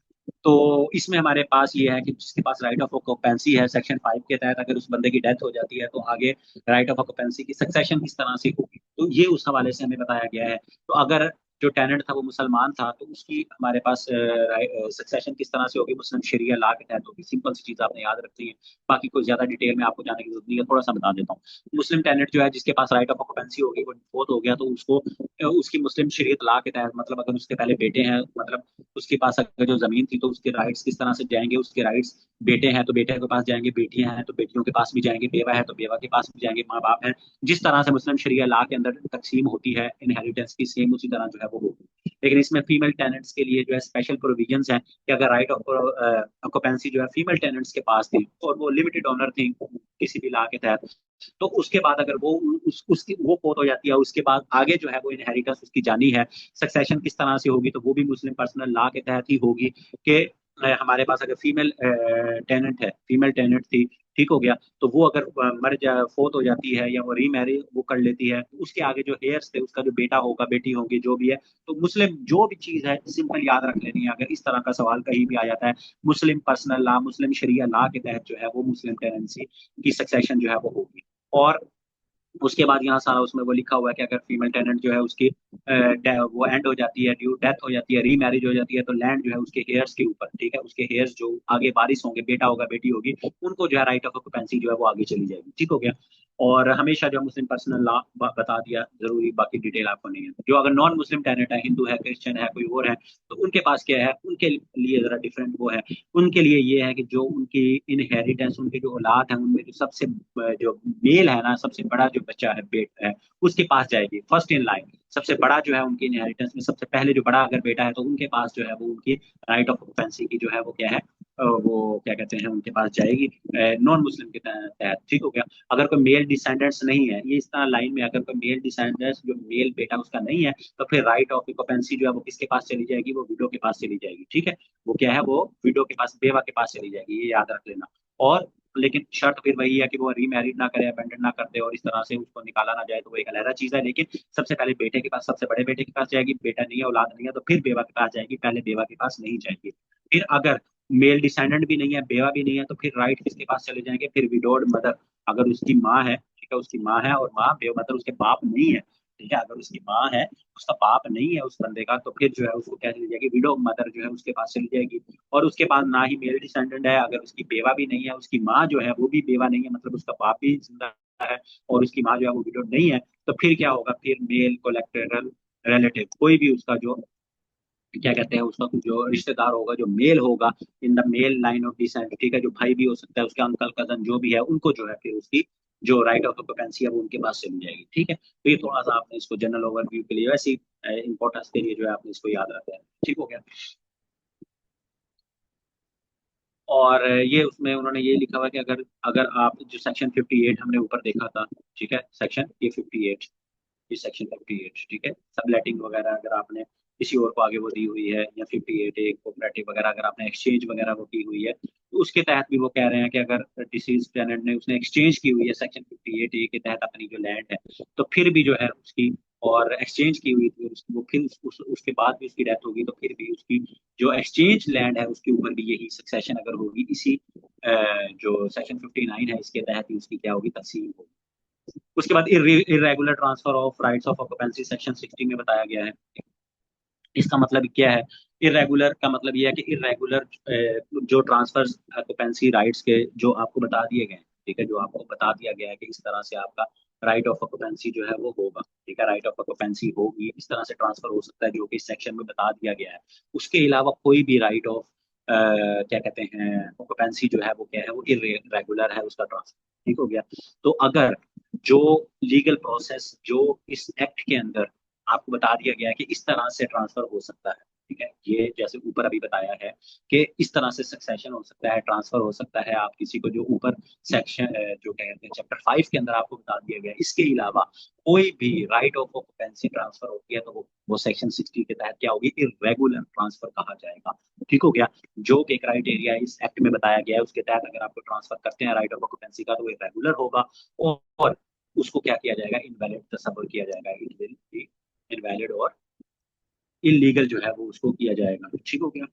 तो इसमें हमारे पास ये है कि जिसके पास राइट ऑफ ऑक्यूपेंसी है सेक्शन 5 के तहत, अगर उस बंदे की डेथ हो जाती है तो आगे राइट ऑफ ऑक्यूपेंसी की सक्सेशन किस तरह से होगी, तो ये उस हवाले से हमें बताया गया है। तो अगर जो टेनेंट था वो मुसलमान था तो उसकी हमारे पास सक्सेशन किस तरह से होगी, मुस्लिम शरिया लॉ के तहत होगी। सिंपल सी चीज आपने याद रखनी है, बाकी कोई ज्यादा डिटेल में आपको जाने की जरूरत नहीं है, थोड़ा सा बता देता हूँ। मुस्लिम टेनेंट जो है जिसके पास राइट ऑफ ऑक्यूपेंसी होगी, वो फोत हो गया तो उसको उसकी मुस्लिम शरीयत लॉ के तहत, मतलब अगर उसके पहले बेटे हैं, मतलब उसके पास अगर जो जमीन थी तो उसके राइट्स किस तरह से जाएंगे, उसके राइट्स बेटे हैं तो बेटे के पास जाएंगे, बेटियां हैं तो बेटियों के पास भी जाएंगे, बेवा है तो बेवा के पास भी जाएंगे, माँ बाप है जिस तरह से मुस्लिम शरिया लॉ के अंदर तकसीम होती है इनहेरिटेंस की, सेम उसी तरह जो है वो होगी। लेकिन इसमें फीमेल टेनेंट्स के लिए जो है स्पेशल प्रोविजंस हैं कि अगर राइट ऑफ ऑक्यूपेंसी जो है फीमेल टेनेंट्स के पास थी और वो लिमिटेड ऑनर थी किसी भी लॉ के तहत, तो उसके बाद अगर वो उसकी वो फोत हो जाती है, उसके बाद आगे जो है वो इनहेरिटेंस उसकी जानी है, सक्सेशन किस तरह से होगी, तो वो भी मुस्लिम पर्सनल लॉ के तहत ही होगी कि हमारे पास अगर फीमेल टेनेंट थी, ठीक हो गया, तो वो अगर मर जा फोत हो जाती है या वो रीमैरी वो कर लेती है, तो उसके आगे जो हेयर्स थे, उसका जो बेटा होगा, बेटी होगी, जो भी है, तो मुस्लिम जो भी चीज है सिंपल याद रख लेनी है। अगर इस तरह का सवाल कहीं भी आ जाता है, मुस्लिम पर्सनल लॉ, मुस्लिम शरिया लॉ के तहत जो है वो मुस्लिम टेनेंसी की सक्सेशन जो है वो होगी। और उसके बाद यहाँ सारा उसमें वो लिखा हुआ है कि अगर फीमेल टेनेंट जो है उसकी वो एंड हो जाती है, ड्यू डेथ हो जाती है, रीमैरिज हो जाती है, तो लैंड जो है उसके हेयर्स के ऊपर, ठीक है, उसके हेयर्स जो आगे वारिस होंगे, बेटा होगा, बेटी होगी, उनको जो है राइट ऑफ ऑक्यूपेंसी जो है वो आगे चली जाएगी, ठीक हो गया। और हमेशा जो मुस्लिम पर्सनल लॉ बता दिया जरूरी, बाकी डिटेल आपको नहीं है। जो अगर नॉन मुस्लिम टेनेंट है, हिंदू है, क्रिश्चियन है, कोई और है, तो उनके पास क्या है, उनके लिए जरा डिफरेंट वो है। उनके लिए ये है कि जो उनकी इनहेरिटेंस, उनके जो औलाद है, उनमें जो सबसे जो मेल है ना, सबसे बड़ा जो बच्चा है, बेट है, उसके पास जाएगी फर्स्ट इन लाइन। सबसे बड़ा जो है उनकी इनहेरिटेंस में सबसे पहले जो बड़ा अगर बेटा है तो उनके पास जो है वो उनकी राइट ऑफ ऑक्यूपेंसी की जो है वो क्या है, वो क्या कहते हैं, उनके पास जाएगी नॉन मुस्लिम के तहत, ठीक हो गया। अगर कोई मेल डिसेंडेंट्स नहीं है, ये इस तरह लाइन में, अगर कोई मेल डिसेंडेंट्स जो मेल बेटा उसका नहीं है, तो फिर राइट ऑफ ऑक्यूपेंसी जो है वो किसके पास चली जाएगी, वो विडो के पास चली जाएगी, ठीक है। वो क्या है, वो विडो के पास, बेवा के पास चली जाएगी, ये याद रख लेना। और लेकिन शर्त फिर वही है कि वो रीमैरिड ना करे, अबेंडन ना कर दे और इस तरह से उसको निकाला ना जाए, तो वो एक अलहदा चीज है। लेकिन सबसे पहले बेटे के पास, सबसे बड़े बेटे के पास जाएगी, बेटा नहीं है, औलाद नहीं है, तो फिर बेवा के पास जाएगी, पहले बेवा के पास नहीं जाएगी। फिर अगर मेल डिसेंडेंट भी नहीं है, बेवा भी नहीं है, तो फिर राइट किसके पास चले जाएंगे, फिर विडोड मदर, अगर उसकी माँ है, ठीक है, उसकी माँ है और माँ बेव मतलब उसके बाप नहीं है, ठीक है, अगर उसकी माँ है, उसका बाप नहीं है उस बंदे का, तो फिर जो है उसको क्या चली जाएगी, विडो मदर जो है उसके पास चली जाएगी। और उसके पास ना ही मेल डिसेंडेंट है, अगर उसकी बेवा भी नहीं है, उसकी माँ जो है वो भी बेवा नहीं है, मतलब उसका बाप भी जिंदा है और उसकी माँ जो है वो विडो नहीं है, तो फिर क्या होगा, फिर मेल कोलेक्टेरल रिलेटिव, कोई भी उसका जो क्या कहते हैं, उसका कुछ जो रिश्तेदार होगा, जो मेल होगा in the male line of descent, ठीक है, जो भाई भी हो सकता है, उसके अंकल कजन जो भी है, उनको जो है फिर उसकी जो राइट ऑफ ऑक्यूपेंसी है वो उनके पास चली जाएगी, ठीक है। तो ये थोड़ा सा आपने इसको जनरल ओवरव्यू के लिए, वैसे इंपॉर्टेंस के लिए जो है आपने इसको याद रखा है, ठीक हो गया। और ये उसमें उन्होंने ये लिखा हुआ है कि अगर अगर आप जो सेक्शन 58 हमने ऊपर देखा था, ठीक है, सेक्शन ये 58, ये सेक्शन 58, ठीक है, सबलेटिंग वगैरह अगर आपने किसी और को आगे वो दी हुई है, या 58 एक कोऑपरेटिव वगैरह अगर आपने एक्सचेंज वगैरह वो की हुई है, तो उसके तहत भी वो कह रहे हैं कि अगर डिसीज टेनेंट ने उसने एक्सचेंज की हुई है सेक्शन 58 ए के तहत अपनी जो लैंड है, तो फिर भी जो है उसकी, और एक्सचेंज की हुई थी वो फिर उसके बाद भी उसकी डेथ होगी, तो फिर भी उसकी जो एक्सचेंज लैंड है उसके ऊपर भी यही सक्सेशन अगर होगी, इसी जो सेक्शन 59 है इसके तहत ही उसकी क्या होगी, तकसीम होगी। उसके बाद irregular transfer of rights of occupancy section 60 में बताया गया है। इसका मतलब क्या है? इरेगुलर का मतलब यह है कि इरेगुलर जो ट्रांसफर ऑक्यूपेंसी राइट्स के जो आपको बता दिए गए हैं, ठीक है, जो आपको बता दिया गया है कि इस तरह से आपका राइट ऑफ ऑक्यूपेंसी जो है वो होगा, ठीक है, राइट ऑफ ऑक्यूपेंसी होगी, इस तरह से ट्रांसफर हो सकता है, जो कि इस सेक्शन में बता दिया गया है। उसके अलावा कोई भी राइट ऑफ क्या कहते हैं ऑक्यूपेंसी जो है वो क्या है, वो इरेगुलर है उसका ट्रांसफर। ठीक हो गया। तो अगर जो लीगल प्रोसेस जो इस एक्ट के अंदर आपको बता दिया गया है कि इस तरह से ट्रांसफर हो सकता है, ठीक है, ये जैसे ऊपर अभी बताया है कि इस तरह से सक्सेशन हो सकता है, ट्रांसफर हो सकता है, आप किसी को जो ऊपर सेक्शन जो कहते हैं चैप्टर 5 के अंदर आपको बता दिया गया है। इसके अलावा कोई भी राइट ऑफ ऑक्यूपेंसी ट्रांसफर होती है तो वो सेक्शन 60 के तहत क्या होगी, इरेगुलर ट्रांसफर कहा जाएगा। ठीक हो गया। जो कि क्राइटेरिया इस एक्ट में बताया गया है उसके तहत अगर आपको ट्रांसफर करते हैं राइट ऑफ ऑक्यूपेंसी का तो वो इरेगुलर होगा, और उसको क्या किया जाएगा, इनवैलिड तस्वर किया जाएगा, इट विल बी इनवैलिड और इलीगल जो है वो उसको किया जाएगा। ठीक हो गया।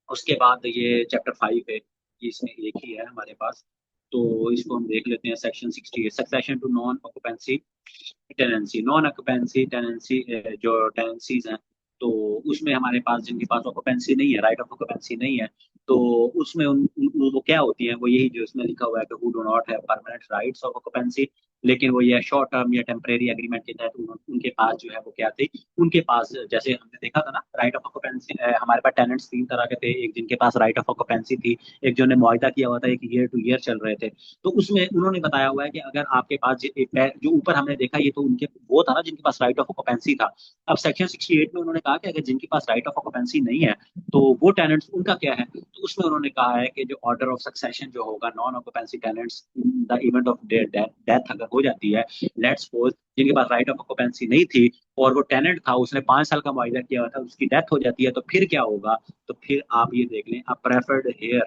उसके बाद ये चैप्टर 5 है, ये इसमें एक ही है हमारे पास, तो इसको हम देख लेते हैं। Section 60 succession to non occupancy tenancy. Non occupancy tenancy जो टेनेंसीज हैं, तो उसमें हमारे पास जिनके पास ऑक्यूपेंसी नहीं है, राइट ऑफ ऑक्यूपेंसी नहीं है, तो उसमें वो क्या होती हैं, वो यही जो इसमें लिखा हुआ है कि who do not have permanent rights of occupancy, लेकिन वो ये शॉर्ट टर्म या टेम्परेरी एग्रीमेंट के तहत उनके पास जो है वो क्या थी, उनके पास जैसे हमने देखा था ना राइट ऑफ ऑक्यूपेंसी, हमारे पास टेनेंट्स तीन तरह के थे, एक जिनके पास राइट ऑफ ऑक्यूपेंसी थी, एक जो ने मुआहदा किया हुआ था, एक ईयर टू ईयर चल रहे थे। तो उसमें उन्होंने बताया हुआ है कि अगर आपके पास जो ऊपर हमने देखा ये तो उनके वो था ना जिनके पास राइट ऑफ ऑक्यूपेंसी था। अब सेक्शन 68 में उन्होंने कहा कि अगर जिनके पास राइट ऑफ ऑक्यूपेंसी नहीं है तो वो टेनेंट्स उनका क्या है, तो उसमें उन्होंने कहा है कि जो ऑर्डर ऑफ सक्सेशन जो होगा non occupancy tenants in the event of death अगर हो जाती है, लेट्स सपोज जिनके पास राइट ऑफ ऑक्यूपेंसी नहीं थी और वो टेनेंट था, उसने 5 साल का मुआवजा किया हुआ था, उसकी डेथ हो जाती है, तो फिर क्या होगा? तो फिर आप ये देख लें, अब प्रेफर्ड हेयर,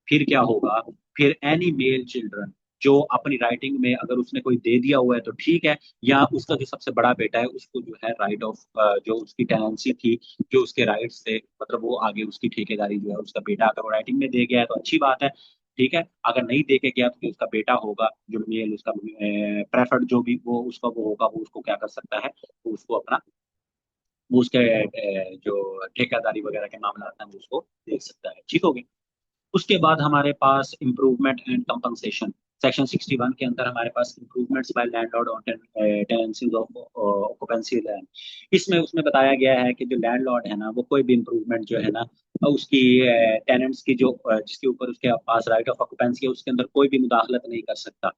फिर क्या होगा? फिर एनी मेल चिल्ड्रन जो अपनी राइटिंग में अगर उसने कोई दे दिया हुआ है तो ठीक है, या उसका जो सबसे बड़ा बेटा है उसको जो है राइट ऑफ जो उसकी टेनेंसी थी, जो उसके राइट्स थे, मतलब वो आगे उसकी ठेकेदारी जो है उसका बेटा अगर वो राइटिंग में दे गया है तो अच्छी बात है, ठीक है। अगर नहीं दे के गया तो जो उसका बेटा होगा, जो मेल उसका प्रेफर्ड जो भी वो उसका वो होगा, वो उसको क्या कर सकता है, वो उसको अपना वो उसके जो ठेकेदारी वगैरह के मामला हैं वो उसको देख सकता है। ठीक हो गया। उसके बाद हमारे पास इम्प्रूवमेंट एंड कंपनसेशन। सेक्शन 61 के अंदर हमारे पास improvements by landlord on tenancies of occupancy land. इसमें उसमें बताया गया है कि जो लैंडलॉर्ड है ना वो कोई भी इम्प्रूवमेंट जो है ना उसकी टेनेंट्स की जो जिसके ऊपर उसके पास राइट ऑफ ऑक्यूपेंसी है उसके अंदर कोई भी मुदाखलत नहीं कर सकता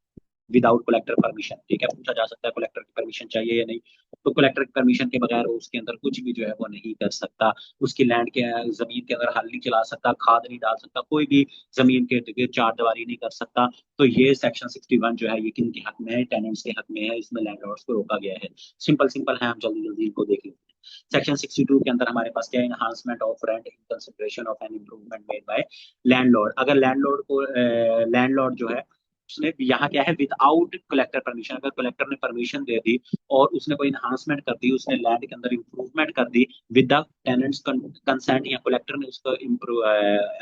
विदाउट कलेक्टर परमिशन। ठीक है, पूछा जा सकता है कलेक्टर की परमिशन चाहिए या नहीं, तो कलेक्टर की परमिशन के बगैर वो उसके अंदर कुछ भी जो है वो नहीं कर सकता। उसकी लैंड के जमीन के अंदर हल नहीं चला सकता, खाद नहीं डाल सकता, कोई भी जमीन के इर्द गिर्द चार दीवारी नहीं कर सकता। तो ये सेक्शन 61 जो है ये किन के हक में है? टेनेंट्स के हक में है। इसमें लैंडलॉर्ड्स को रोका गया है। सिंपल सिंपल है, हम जल्दी जल्दी इनको देख लेते हैं। सेक्शन 62 के अंदर हमारे पास क्या है? Enhancement of rent in consideration of an improvement made by landlord. अगर लैंडलॉर्ड जो है उसने यहाँ क्या है, विदाउट कलेक्टर परमिशन, अगर कलेक्टर ने परमिशन दे दी और उसने कोई इन्हांसमेंट कर दी, उसने लैंड के अंदर इंप्रूवमेंट कर दी विद द टेनेंट्स कंसेंट, या कलेक्टर ने उसको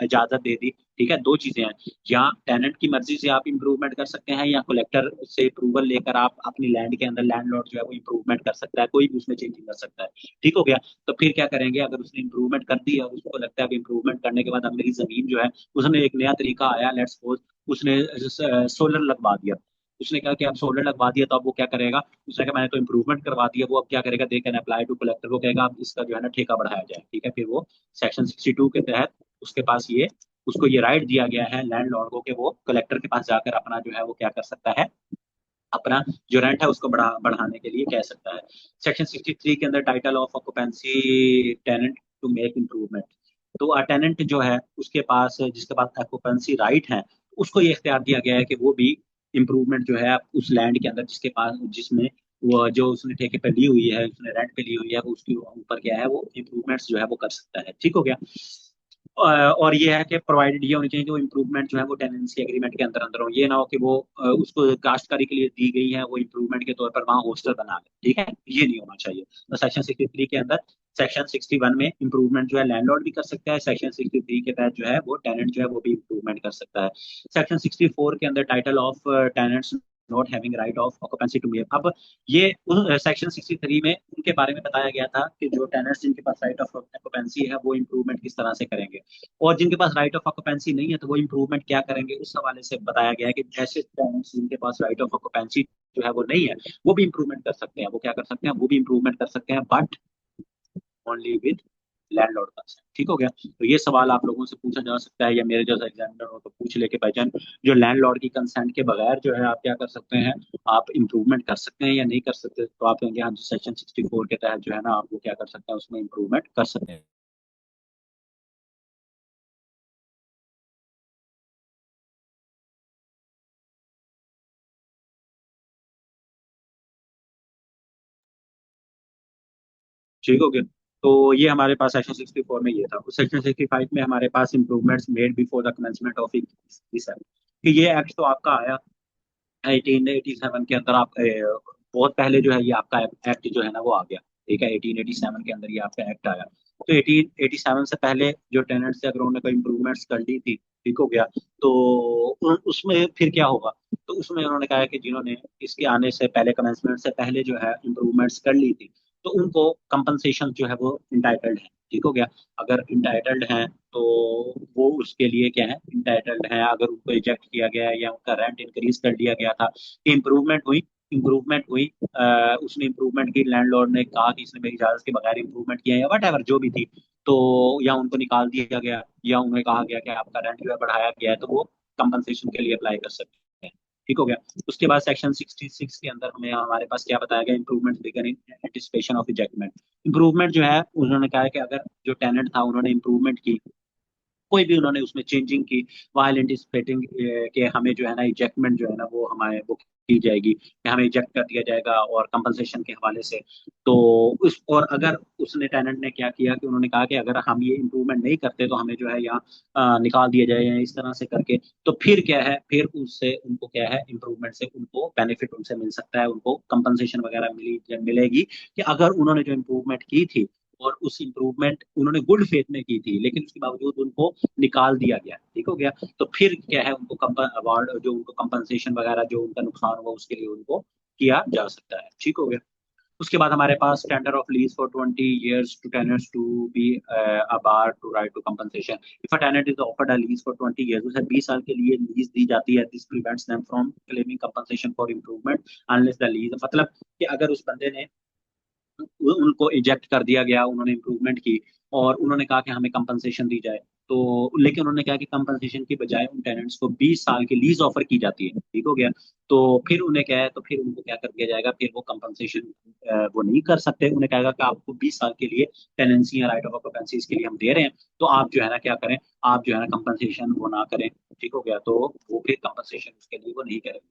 इजाजत दे दी, ठीक है, दो चीजें हैं, या टेनेंट की मर्जी से आप इंप्रूवमेंट कर सकते हैं या कलेक्टर से अप्रूवल लेकर आप अपनी लैंड के अंदर लैंडलॉर्ड जो है वो इंप्रूवमेंट कर सकता है, कोई भी उसमें चेंजिंग कर सकता है। ठीक हो गया। तो फिर क्या करेंगे, अगर उसने इंप्रूवमेंट कर दी और उसको लगता है कि इंप्रूवमेंट करने के बाद अब मेरी जमीन जो है, उसने एक नया तरीका आया, लेट्स सपोज उसने सोलर लगवा दिया, उसने कहा कि अब सोलर लगवा दिया तो अब वो क्या करेगा, उसने कहा मैंने तो इंप्रूवमेंट करवा दिया, वो अब क्या करेगा, they can apply to collector, वो कहेगा अब इसका जो है ना ठेका बढ़ाया जाए। ठीक है, फिर वो सेक्शन 62 के तहत उसके पास ये उसको ये राइट दिया गया है लैंडलॉर्ड को कि वो कलेक्टर के पास जाकर अपना जो है वो क्या कर सकता है, अपना जो रेंट है उसको बढ़ाने के लिए कह सकता है। सेक्शन 63 के अंदर title of occupancy tenant to make improvement. तो टेनेंट जो है उसके पास जिसके पास ऑक्यूपेंसी राइट है उसको ये इख्तियार दिया गया है कि वो भी इम्प्रूवमेंट जो है उस लैंड के अंदर जिसके पास जिसमें वो जो उसने ठेके पे ली हुई है, उसने रेंट पे ली हुई है, वो उसके ऊपर क्या है वो इम्प्रूवमेंट्स जो है वो कर सकता है। ठीक हो गया। और ये है कि प्रोवाइडेड ये होनी चाहिए कि वो इम्प्रूवमेंट जो है वो टेनेंसी एग्रीमेंट के अंदर अंदर हो, ये ना हो कि वो उसको काश्तकारी के लिए दी गई है वो इम्प्रूवमेंट के तौर पर वहां हॉस्टल बना ले, ठीक है, ये नहीं होना चाहिए। तो सेक्शन 63 के अंदर सेक्शन 61 में इंप्रूवमेंट जो है लैंडलॉर्ड भी कर सकता है, सेक्शन 63 के तहत जो है वो टेनेंट जो है वो भी इंप्रूवमेंट कर सकता है। सेक्शन 64 के अंदर title of tenants not having right of occupancy to make. अब ये सेक्शन 63 में उनके बारे में बताया गया था कि जो टेनेंट्स जिनके पास राइट ऑफ ऑक्यूपेंसी है वो इंप्रूवमेंट किस तरह से करेंगे, और जिनके पास राइट ऑफ ऑक्यूपेंसी नहीं है तो वो इंप्रूवमेंट क्या करेंगे, उस हवाले से बताया गया है कि ऐसे टेनेंट्स जिनके पास राइट ऑफ ऑक्यूपेंसी जो है वो नहीं है, वो भी इंप्रूवमेंट कर सकते हैं। वो क्या कर सकते हैं, वो भी इंप्रूवमेंट कर सकते हैं, but only with landlord consent. ठीक हो गया। तो ये सवाल आप लोगों से पूछा जा सकता है, या मेरे जैसा एग्जामिनर हो तो पूछ लेके भाईजान, जो लैंडलॉर्ड की कंसेंट के बगैर जो है आप क्या कर सकते हैं, आप इंप्रूवमेंट कर सकते हैं या नहीं कर सकते, तो आप कहेंगे हाँ जी सेक्शन 64 के तहत जो है ना आप वो क्या कर सकते हैं, उसमें इंप्रूवमेंट कर सकते हैं। ठीक हो गया। तो ये हमारे पास सेक्शन 64 में ये था। उस सेक्शन 65 में हमारे पास improvements made before the commencement of कि ये एक्ट तो आपका आया 1887 के अंदर। आप बहुत पहले जो है ये आपका एक्ट जो है ना वो आ गया। ठीक है, 1887 के अंदर ये आपका एक्ट आया। तो 1887 से पहले जो टेनेंट्स थे अगर उन्होंने कोई इम्प्रूवमेंट्स कर ली थी, ठीक हो गया, तो उसमें फिर क्या होगा, तो उसमें उन्होंने कहा है कि जिन्होंने इसके आने से पहले, कमेंसमेंट से पहले जो है इम्प्रूवमेंट्स कर ली थी, तो उनको कंपनसेशन जो है वो इंटाइटल्ड है। ठीक हो गया। अगर इंटाइटल्ड हैं तो वो उसके लिए क्या है, इंटाइटल्ड है। अगर उनको इजेक्ट किया गया है या उनका रेंट इंक्रीज कर दिया गया था, इम्प्रूवमेंट हुई, इम्प्रूवमेंट हुई, उसने इम्प्रूवमेंट की, लैंडलॉर्ड ने कहा कि इसने मेरी इजाजत के बगैर इम्प्रूवमेंट किया है या वट एवर जो भी थी, तो या उनको निकाल दिया गया या उन्हें कहा गया कि आपका रेंट जो है बढ़ाया गया है, तो वो कंपनसेशन के लिए अप्लाई कर सकते हैं। ठीक हो गया। उसके बाद सेक्शन 66 के अंदर हमें हमारे पास क्या बताया गया, improvement began in anticipation of ejectment. Improvement जो है उन्होंने कहा है कि अगर जो टेनेंट था उन्होंने इंप्रूवमेंट की, कोई भी उन्होंने उसमें चेंजिंग की, वाइल एंटिसिपेटिंग कि हमें जो है ना इजेक्टमेंट जो है ना वो हमारे वो की जाएगी, कि हमें इजेक्ट कर दिया जाएगा और कंपनसेशन के हवाले से। तो उस, और अगर उसने टेनेंट ने क्या किया कि उन्होंने कहा कि अगर हम ये इम्प्रूवमेंट नहीं करते तो हमें जो है यहाँ निकाल दिया जाए या इस तरह से करके, तो फिर क्या है, फिर उससे उनको क्या है, इम्प्रूवमेंट से उनको बेनिफिट उनसे मिल सकता है, उनको कंपनसेशन वगैरह मिलेगी, कि अगर उन्होंने जो इम्प्रूवमेंट की थी और उस इम्प्रूवमेंट उन्होंने गुड फेथ में की थी लेकिन उसके बावजूद उनको निकाल दिया गया, ठीक हो गया, तो फिर क्या है, उनको अवार्ड जो उनको कंपनसेशन वगैरह जो उनका नुकसान हुआ उसके लिए उनको किया जा सकता है। ठीक हो गया। उसके बाद हमारे पास tender of lease for 20 years to tenants to be a bar to right to compensation. If a tenant is offered a lease for 20 years, उसे 20 साल के लिए लीज दी जाती है, this prevents them from claiming compensation for improvement unless the lease, मतलब कि अगर उस बंदे ने, उनको इजेक्ट कर दिया गया, उन्होंने इम्प्रूवमेंट की और उन्होंने कहा कि हमें कंपनसेशन दी जाए, तो लेकिन उन्होंने कहा कि कंपनसेशन की बजाय उन टेनेंट्स को 20 साल की लीज ऑफर की जाती है, ठीक हो गया, तो फिर उन्हें क्या है, तो फिर उनको क्या कर दिया जाएगा, फिर वो कंपनसेशन वो नहीं कर सकते। उन्हें कहेगा कि आपको 20 साल के लिए टेनेंसी या राइट ऑफ ऑक्यूपेंसी के लिए हम दे रहे हैं, तो आप जो है ना क्या करें, आप जो है ना कंपनसेशन वो ना करें। ठीक हो गया। तो वो फिर कंपनसेशन उसके लिए वो नहीं करेंगे।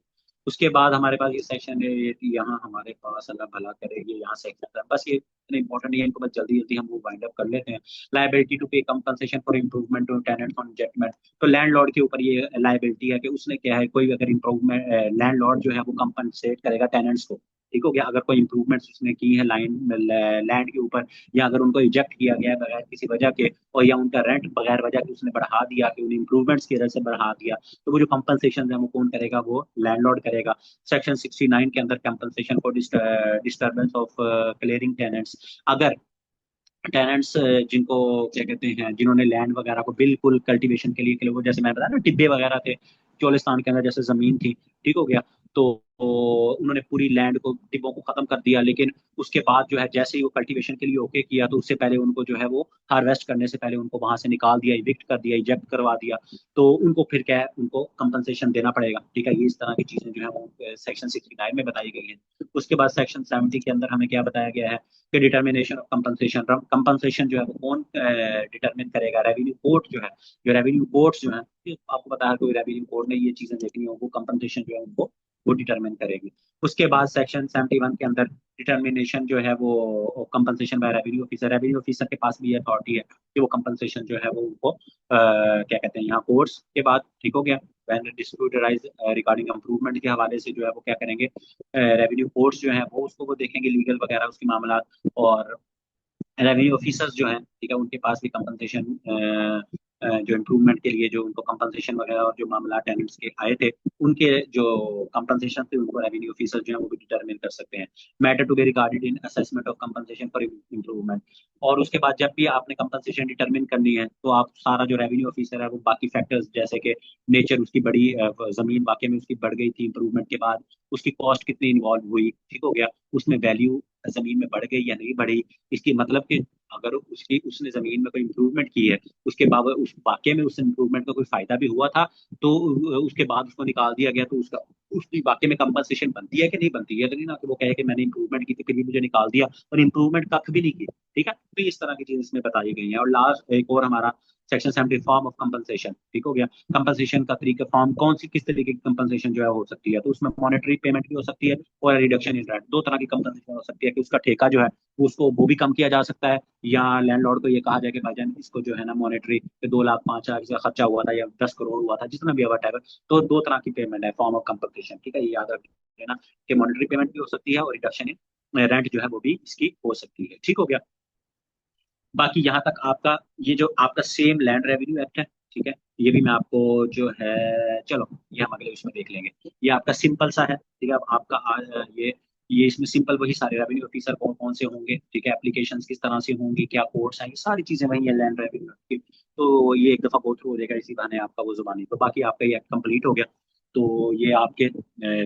उसके बाद हमारे पास ये सेक्शन है, ये यहाँ हमारे पास अल्लाह भला करे, ये यहाँ सेक्शन है, बस ये इतने इंपॉर्टेंट है, इनको बस जल्दी जल्दी हम वो वाइंड अप कर लेते हैं। Liability to pay compensation for improvement to tenant on ejectment. तो लैंडलॉर्ड के ऊपर ये लाइबिलिटी है कि उसने क्या है, कोई अगर इम्प्रूवमेंट, लैंडलॉर्ड जो है वो कंपनसेट करेगा टेनेंट्स को। ठीक हो गया। अगर कोई इंप्रूवमेंट्स उसने की है लैंड के ऊपर, या अगर उनको इजेक्ट किया गया है बगैर किसी वजह के, और या उनका रेंट बगैर वजह के उसने बढ़ा दिया, कि उन इंप्रूवमेंट्स की वजह से बढ़ा दिया, तो वो जो कंपनसेशन है वो कौन करेगा, वो लैंडलॉर्ड करेगा। सेक्शन 69 के अंदर compensation for disturbance of clearing tenants. अगर टेनेंट्स जिनको क्या कहते हैं, जिन्होंने लैंड वगैरह को बिल्कुल कल्टीवेशन के लिए वो जैसे मैंने बताया ना टिब्बे वगैरह थे चोलिस्तान के अंदर, जैसे जमीन थी, ठीक हो गया, तो उन्होंने पूरी लैंड को, टिब्बों को खत्म कर दिया, लेकिन उसके बाद जो है जैसे ही वो कल्टीवेशन के लिए ओके किया, तो उससे पहले उनको जो है वो हार्वेस्ट करने से पहले उनको वहां से निकाल दिया, इविक्ट कर दिया, इजेक्ट करवा दिया, तो उनको फिर क्या है, उनको कंपनसेशन देना पड़ेगा। ठीक है, ये इस तरह की चीजें जो है वो सेक्शन 69 में बताई गई है। उसके बाद सेक्शन 70 के अंदर हमें क्या बताया गया है कि डिटर्मिनेशन ऑफ कंपनसेशन। कंपनसेशन जो है वो कौन डिटरमिन करेगा, रेवेन्यू कोर्ट जो है, जो रेवेन्यू कोर्ट्स जो है, आपको पता है कोई रेवेन्यू कोर्ट ने ये चीजें देखनी हो, वो कंपनसेशन जो है उनको वो डिटरमिन करेगी। उसके बाद सेक्शन 71 के अंदर डिटर्मिनेशन जो है वो compensation by revenue officer, revenue officer के पास भी ये अथॉरिटी है कि वो कंपनसेशन जो है वो उनको क्या कहते हैं यहाँ कोर्ट्स के बाद, ठीक हो गया, when dispute arise regarding improvement के हवाले से जो है वो क्या करेंगे, रेवेन्यू कोर्ट्स जो है वो उसको वो देखेंगे, लीगल वगैरह उसके मामला। और रेवेन्यू ऑफिसर्स जो हैं, ठीक है, उनके पास भी कंपनसेशन जो इम्प्रूवमेंट के लिए जो उनको कंपनसेशन वगैरह और जो मामला टेनेंट्स के आए थे, उनके जो कंपनसेशन थे उनको रेवेन्यू ऑफिसर जो है वो भी डिटरमिन कर सकते हैं। Matter to be regarded in assessment of compensation for improvement. और उसके बाद जब भी आपने कंपनसेशन डिटरमिन करनी है तो आप सारा जो रेवेन्यू ऑफिसर है वो बाकी फैक्टर्स जैसे कि नेचर उसकी बड़ी जमीन वाकई में उसकी बढ़ गई थी इम्प्रूवमेंट के बाद, उसकी कॉस्ट कितनी इन्वॉल्व हुई, ठीक हो गया, उसमें वैल्यू जमीन में बढ़ गई या नहीं बढ़ी, इसकी मतलब कि अगर उसकी उसने जमीन में कोई इम्प्रूवमेंट की है, उसके बाद उस वाकई में उस इम्प्रूवमेंट का कोई फायदा भी हुआ था, तो उसके बाद उसको निकाल दिया गया, तो उसका उसकी वाकई में कंपनसेशन बनती है कि नहीं बनती है, तो नहीं ना कि वो कहे कि मैंने इंप्रूवमेंट की थी फिर भी मुझे निकाल दिया और इंप्रूवमेंट कख भी नहीं की। ठीक है, तो इस तरह की चीज इसमें बताई गई है। और लास्ट एक और हमारा सेक्शन 70 फॉर्म ऑफ कंपनसेशन, ठीक हो गया। कंपनसेशन का तरीका फॉर्म कौन सी किस तरीके की कंपनसेशन जो है हो सकती है, तो उसमें मॉनेटरी पेमेंट भी हो सकती है और रिडक्शन इन रेंट, दो तरह की कंपनसेशन हो सकती है कि उसका ठेका जो है उसको वो भी कम किया जा सकता है, या लैंडलॉर्ड को ये कहा जाए कि भाईजान इसको जो है ना मॉनेटरी 2 लाख 5 लाख का खर्चा हुआ था या 10 करोड़ हुआ था जितना भी वट, तो दो तरह की पेमेंट है फॉर्म ऑफ कंपनसेशन, ठीक है, ये याद रख लेना कि मॉनेटरी पेमेंट भी हो सकती है और रिडक्शन इन रेंट जो है वो भी इसकी हो सकती है, ठीक हो गया। बाकी यहाँ तक आपका ये जो आपका सेम लैंड रेवेन्यू एक्ट है, ठीक है, ये भी मैं आपको जो है, चलो ये हम अगले उसमें देख लेंगे। ये आपका सिंपल सा है, ठीक है। अब आपका ये इसमें सिंपल वही सारे रेवेन्यू ऑफिसर कौन कौन से होंगे, ठीक है, एप्लीकेशन किस तरह से होंगी, क्या कोर्ट्स आएंगे, सारी चीजें वही है लैंड रेवेन्यू की। तो ये एक दफा गो थ्रू हो जाएगा इसी बहाने आपका वो जुबानी, तो बाकी आपका ये कंप्लीट हो गया। तो ये आपके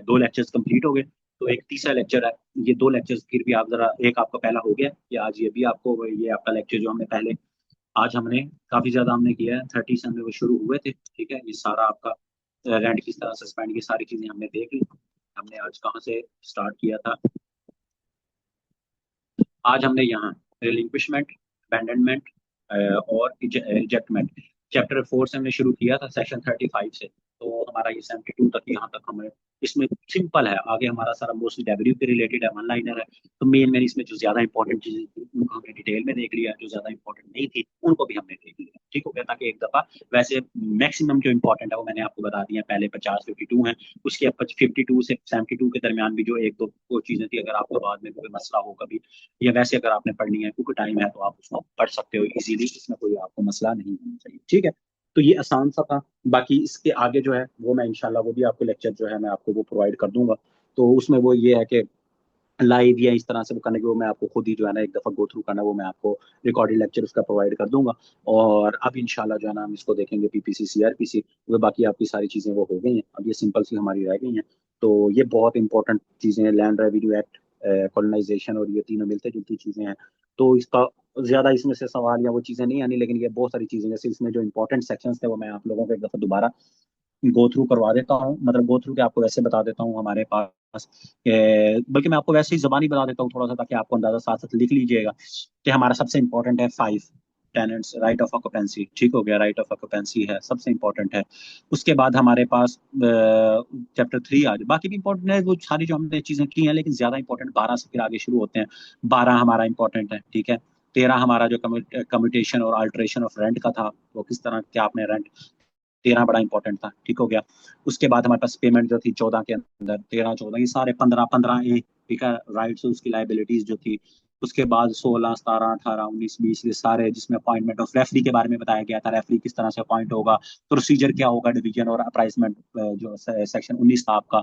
2 लेक्चर्स कंप्लीट हो गए। तो एक तीसरा लेक्चर है, ये 2 लेक्चर्स फिर भी आप जरा, एक आपका पहला हो गया ये आज, ये भी आपको ये आपका लेक्चर जो हमने पहले आज हमने काफी ज्यादा हमने किया है, 30 से हमने वो शुरू हुए थे, ठीक है। ये सारा आपका रेंट किस तरह सस्पेंड की सारी चीजें हमने देख ली। हमने आज कहाँ से स्टार्ट किया था, आज हमने यहाँ रिलिंक्विशमेंट, अबैंडनमेंट और रिजेक्टमेंट, चैप्टर 4 से हमने शुरू किया था सेक्शन 35 से, तो हमारा ये 72 तक यहाँ तक हमें इसमें सिंपल है। आगे हमारा सारा मोस्टली डब्ल्यू के रिलेटेड है, वन लाइनर है। तो मेन मेन इसमें जो ज्यादा इंपॉर्टेंट चीजें थी उनको हमने डिटेल में देख लिया, जो ज्यादा इंपॉर्टेंट नहीं थी उनको भी हमने देख लिया, ठीक हो गया, ताकि एक दफा वैसे मैक्सिमम जो इंपॉर्टेंट है वो मैंने आपको बता दिया। पहले 50-52 है, उसके अब 52 से 72 के दरमियान भी जो एक दो वो चीजें थी, अगर आपको बाद में कोई मसला हो कभी, या वैसे अगर आपने पढ़नी है क्योंकि टाइम है तो आप उसको पढ़ सकते हो इजीली, इसमें कोई आपको मसला नहीं होना चाहिए, ठीक है। तो ये आसान सा था। बाकी इसके आगे जो है वो मैं इंशाल्लाह वो भी आपको लेक्चर जो है मैं आपको वो प्रोवाइड कर दूंगा। तो उसमें वो ये है कि लाइव या इस तरह से वो करने के, वो मैं आपको खुद ही जो है ना एक दफा गो थ्रू करना, वो मैं आपको रिकॉर्डेड लेक्चर उसका प्रोवाइड कर दूंगा। और अब इंशाल्लाह जो है ना हम इसको देखेंगे पीपीसी सीआरपीसी, वो बाकी आपकी सारी चीजें वो हो गई हैं, अब ये सिंपल सी हमारी रह गई हैं। तो ये बहुत इंपॉर्टेंट चीजें हैं, लैंड रेवेन्यू एक्ट, कॉलोनाइजेशन, और ये तीनों मिलते जुलती चीजें हैं। तो इसका ज्यादा इसमें से सवाल या वो चीजें नहीं आनी, लेकिन ये बहुत सारी चीजें जैसे इसमें जो इंपॉर्टेंट सेक्शंस थे वो मैं आप लोगों को एक दफा दोबारा गो थ्रू करवा देता हूँ, मतलब गो थ्रू के आपको वैसे बता देता हूँ हमारे पास, बल्कि मैं आपको वैसे ही जबानी बता देता हूँ थोड़ा सा, ताकि आपको अंदाजा साथ साथ लिख लीजिएगा कि हमारा सबसे इंपॉर्टेंट है 5 टेनेंट्स राइट ऑफ ऑक्यूपेंसी, ठीक हो गया, राइट ऑफ ऑक्यूपेंसी है सबसे इंपॉर्टेंट है। उसके बाद हमारे पास चैप्टर 3 आज बाकी भी इंपॉर्टेंट है, वो सारी जो हमने चीजें की हैं, लेकिन ज्यादा इंपॉर्टेंट 12 से फिर आगे शुरू होते हैं। 12 हमारा इंपॉर्टेंट है, ठीक है। 13 हमारा जो कम्यूटेशन और अल्ट्रेशन ऑफ रेंट का था, वो किस तरह क्या आपने रेंट, 13 बड़ा इंपॉर्टेंट था, ठीक हो गया। उसके बाद हमारे पास पेमेंट जो थी 14 के अंदर, 13 14 ये सारे 15 15 ठीक है, राइट्स उसकी लाइबिलिटीज जो थी। उसके बाद 16 17 18 19 20 ये सारे, जिसमें अपॉइंटमेंट ऑफ रेफरी के बारे में बताया गया था, रेफरी किस तरह से अपॉइंट होगा, प्रोसीजर क्या होगा, डिवीजन और अप्राइजमेंट जो सेक्शन 19 था आपका।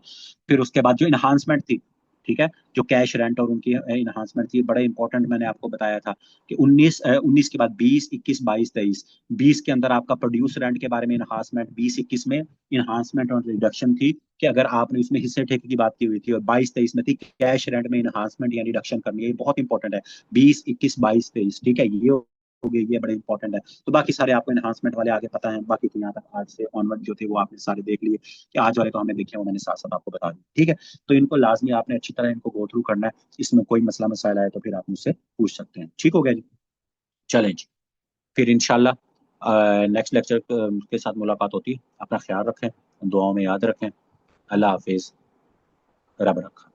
फिर उसके बाद जो इन्हांसमेंट थी, ठीक है, जो कैश रेंट और उनकी इन्हांसमेंट थी, बड़े इंपॉर्टेंट मैंने आपको बताया था कि 19 के बाद 20 21 22 23, 20 के अंदर आपका प्रोड्यूस रेंट के बारे में इन्हांसमेंट, 20 21 में इन्हांसमेंट और रिडक्शन थी कि अगर आपने उसमें हिस्से ठेके की बात की हुई थी, और 22 23 में थी कैश रेंट में इन्हांसमेंट या रिडक्शन करनी है, ये बहुत इंपॉर्टेंट है। 20 21 22 23, ठीक है, ये हो गई, ये बड़े इंपॉर्टेंट है। तो बाकी सारे आपको इन्हांसमेंट वाले आगे पता है, बाकी तो यहाँ तक आज से ऑनवर्ड जो थे वो आपने सारे देख लिए, कि आज वाले तो हमने देखे वो मैंने साथ साथ आपको बता दिया, ठीक है। तो इनको लाजमी आपने अच्छी तरह इनको गो थ्रू करना है, इसमें कोई मसला मसाइल आए तो फिर आप मुझसे पूछ सकते हैं, ठीक हो गया जी। चलें जी, फिर इंशाल्लाह नेक्स्ट लेक्चर के साथ मुलाकात होती है। अपना ख्याल रखें, दुआओं में याद रखें। अल्लाह हाफिज, रब रखा।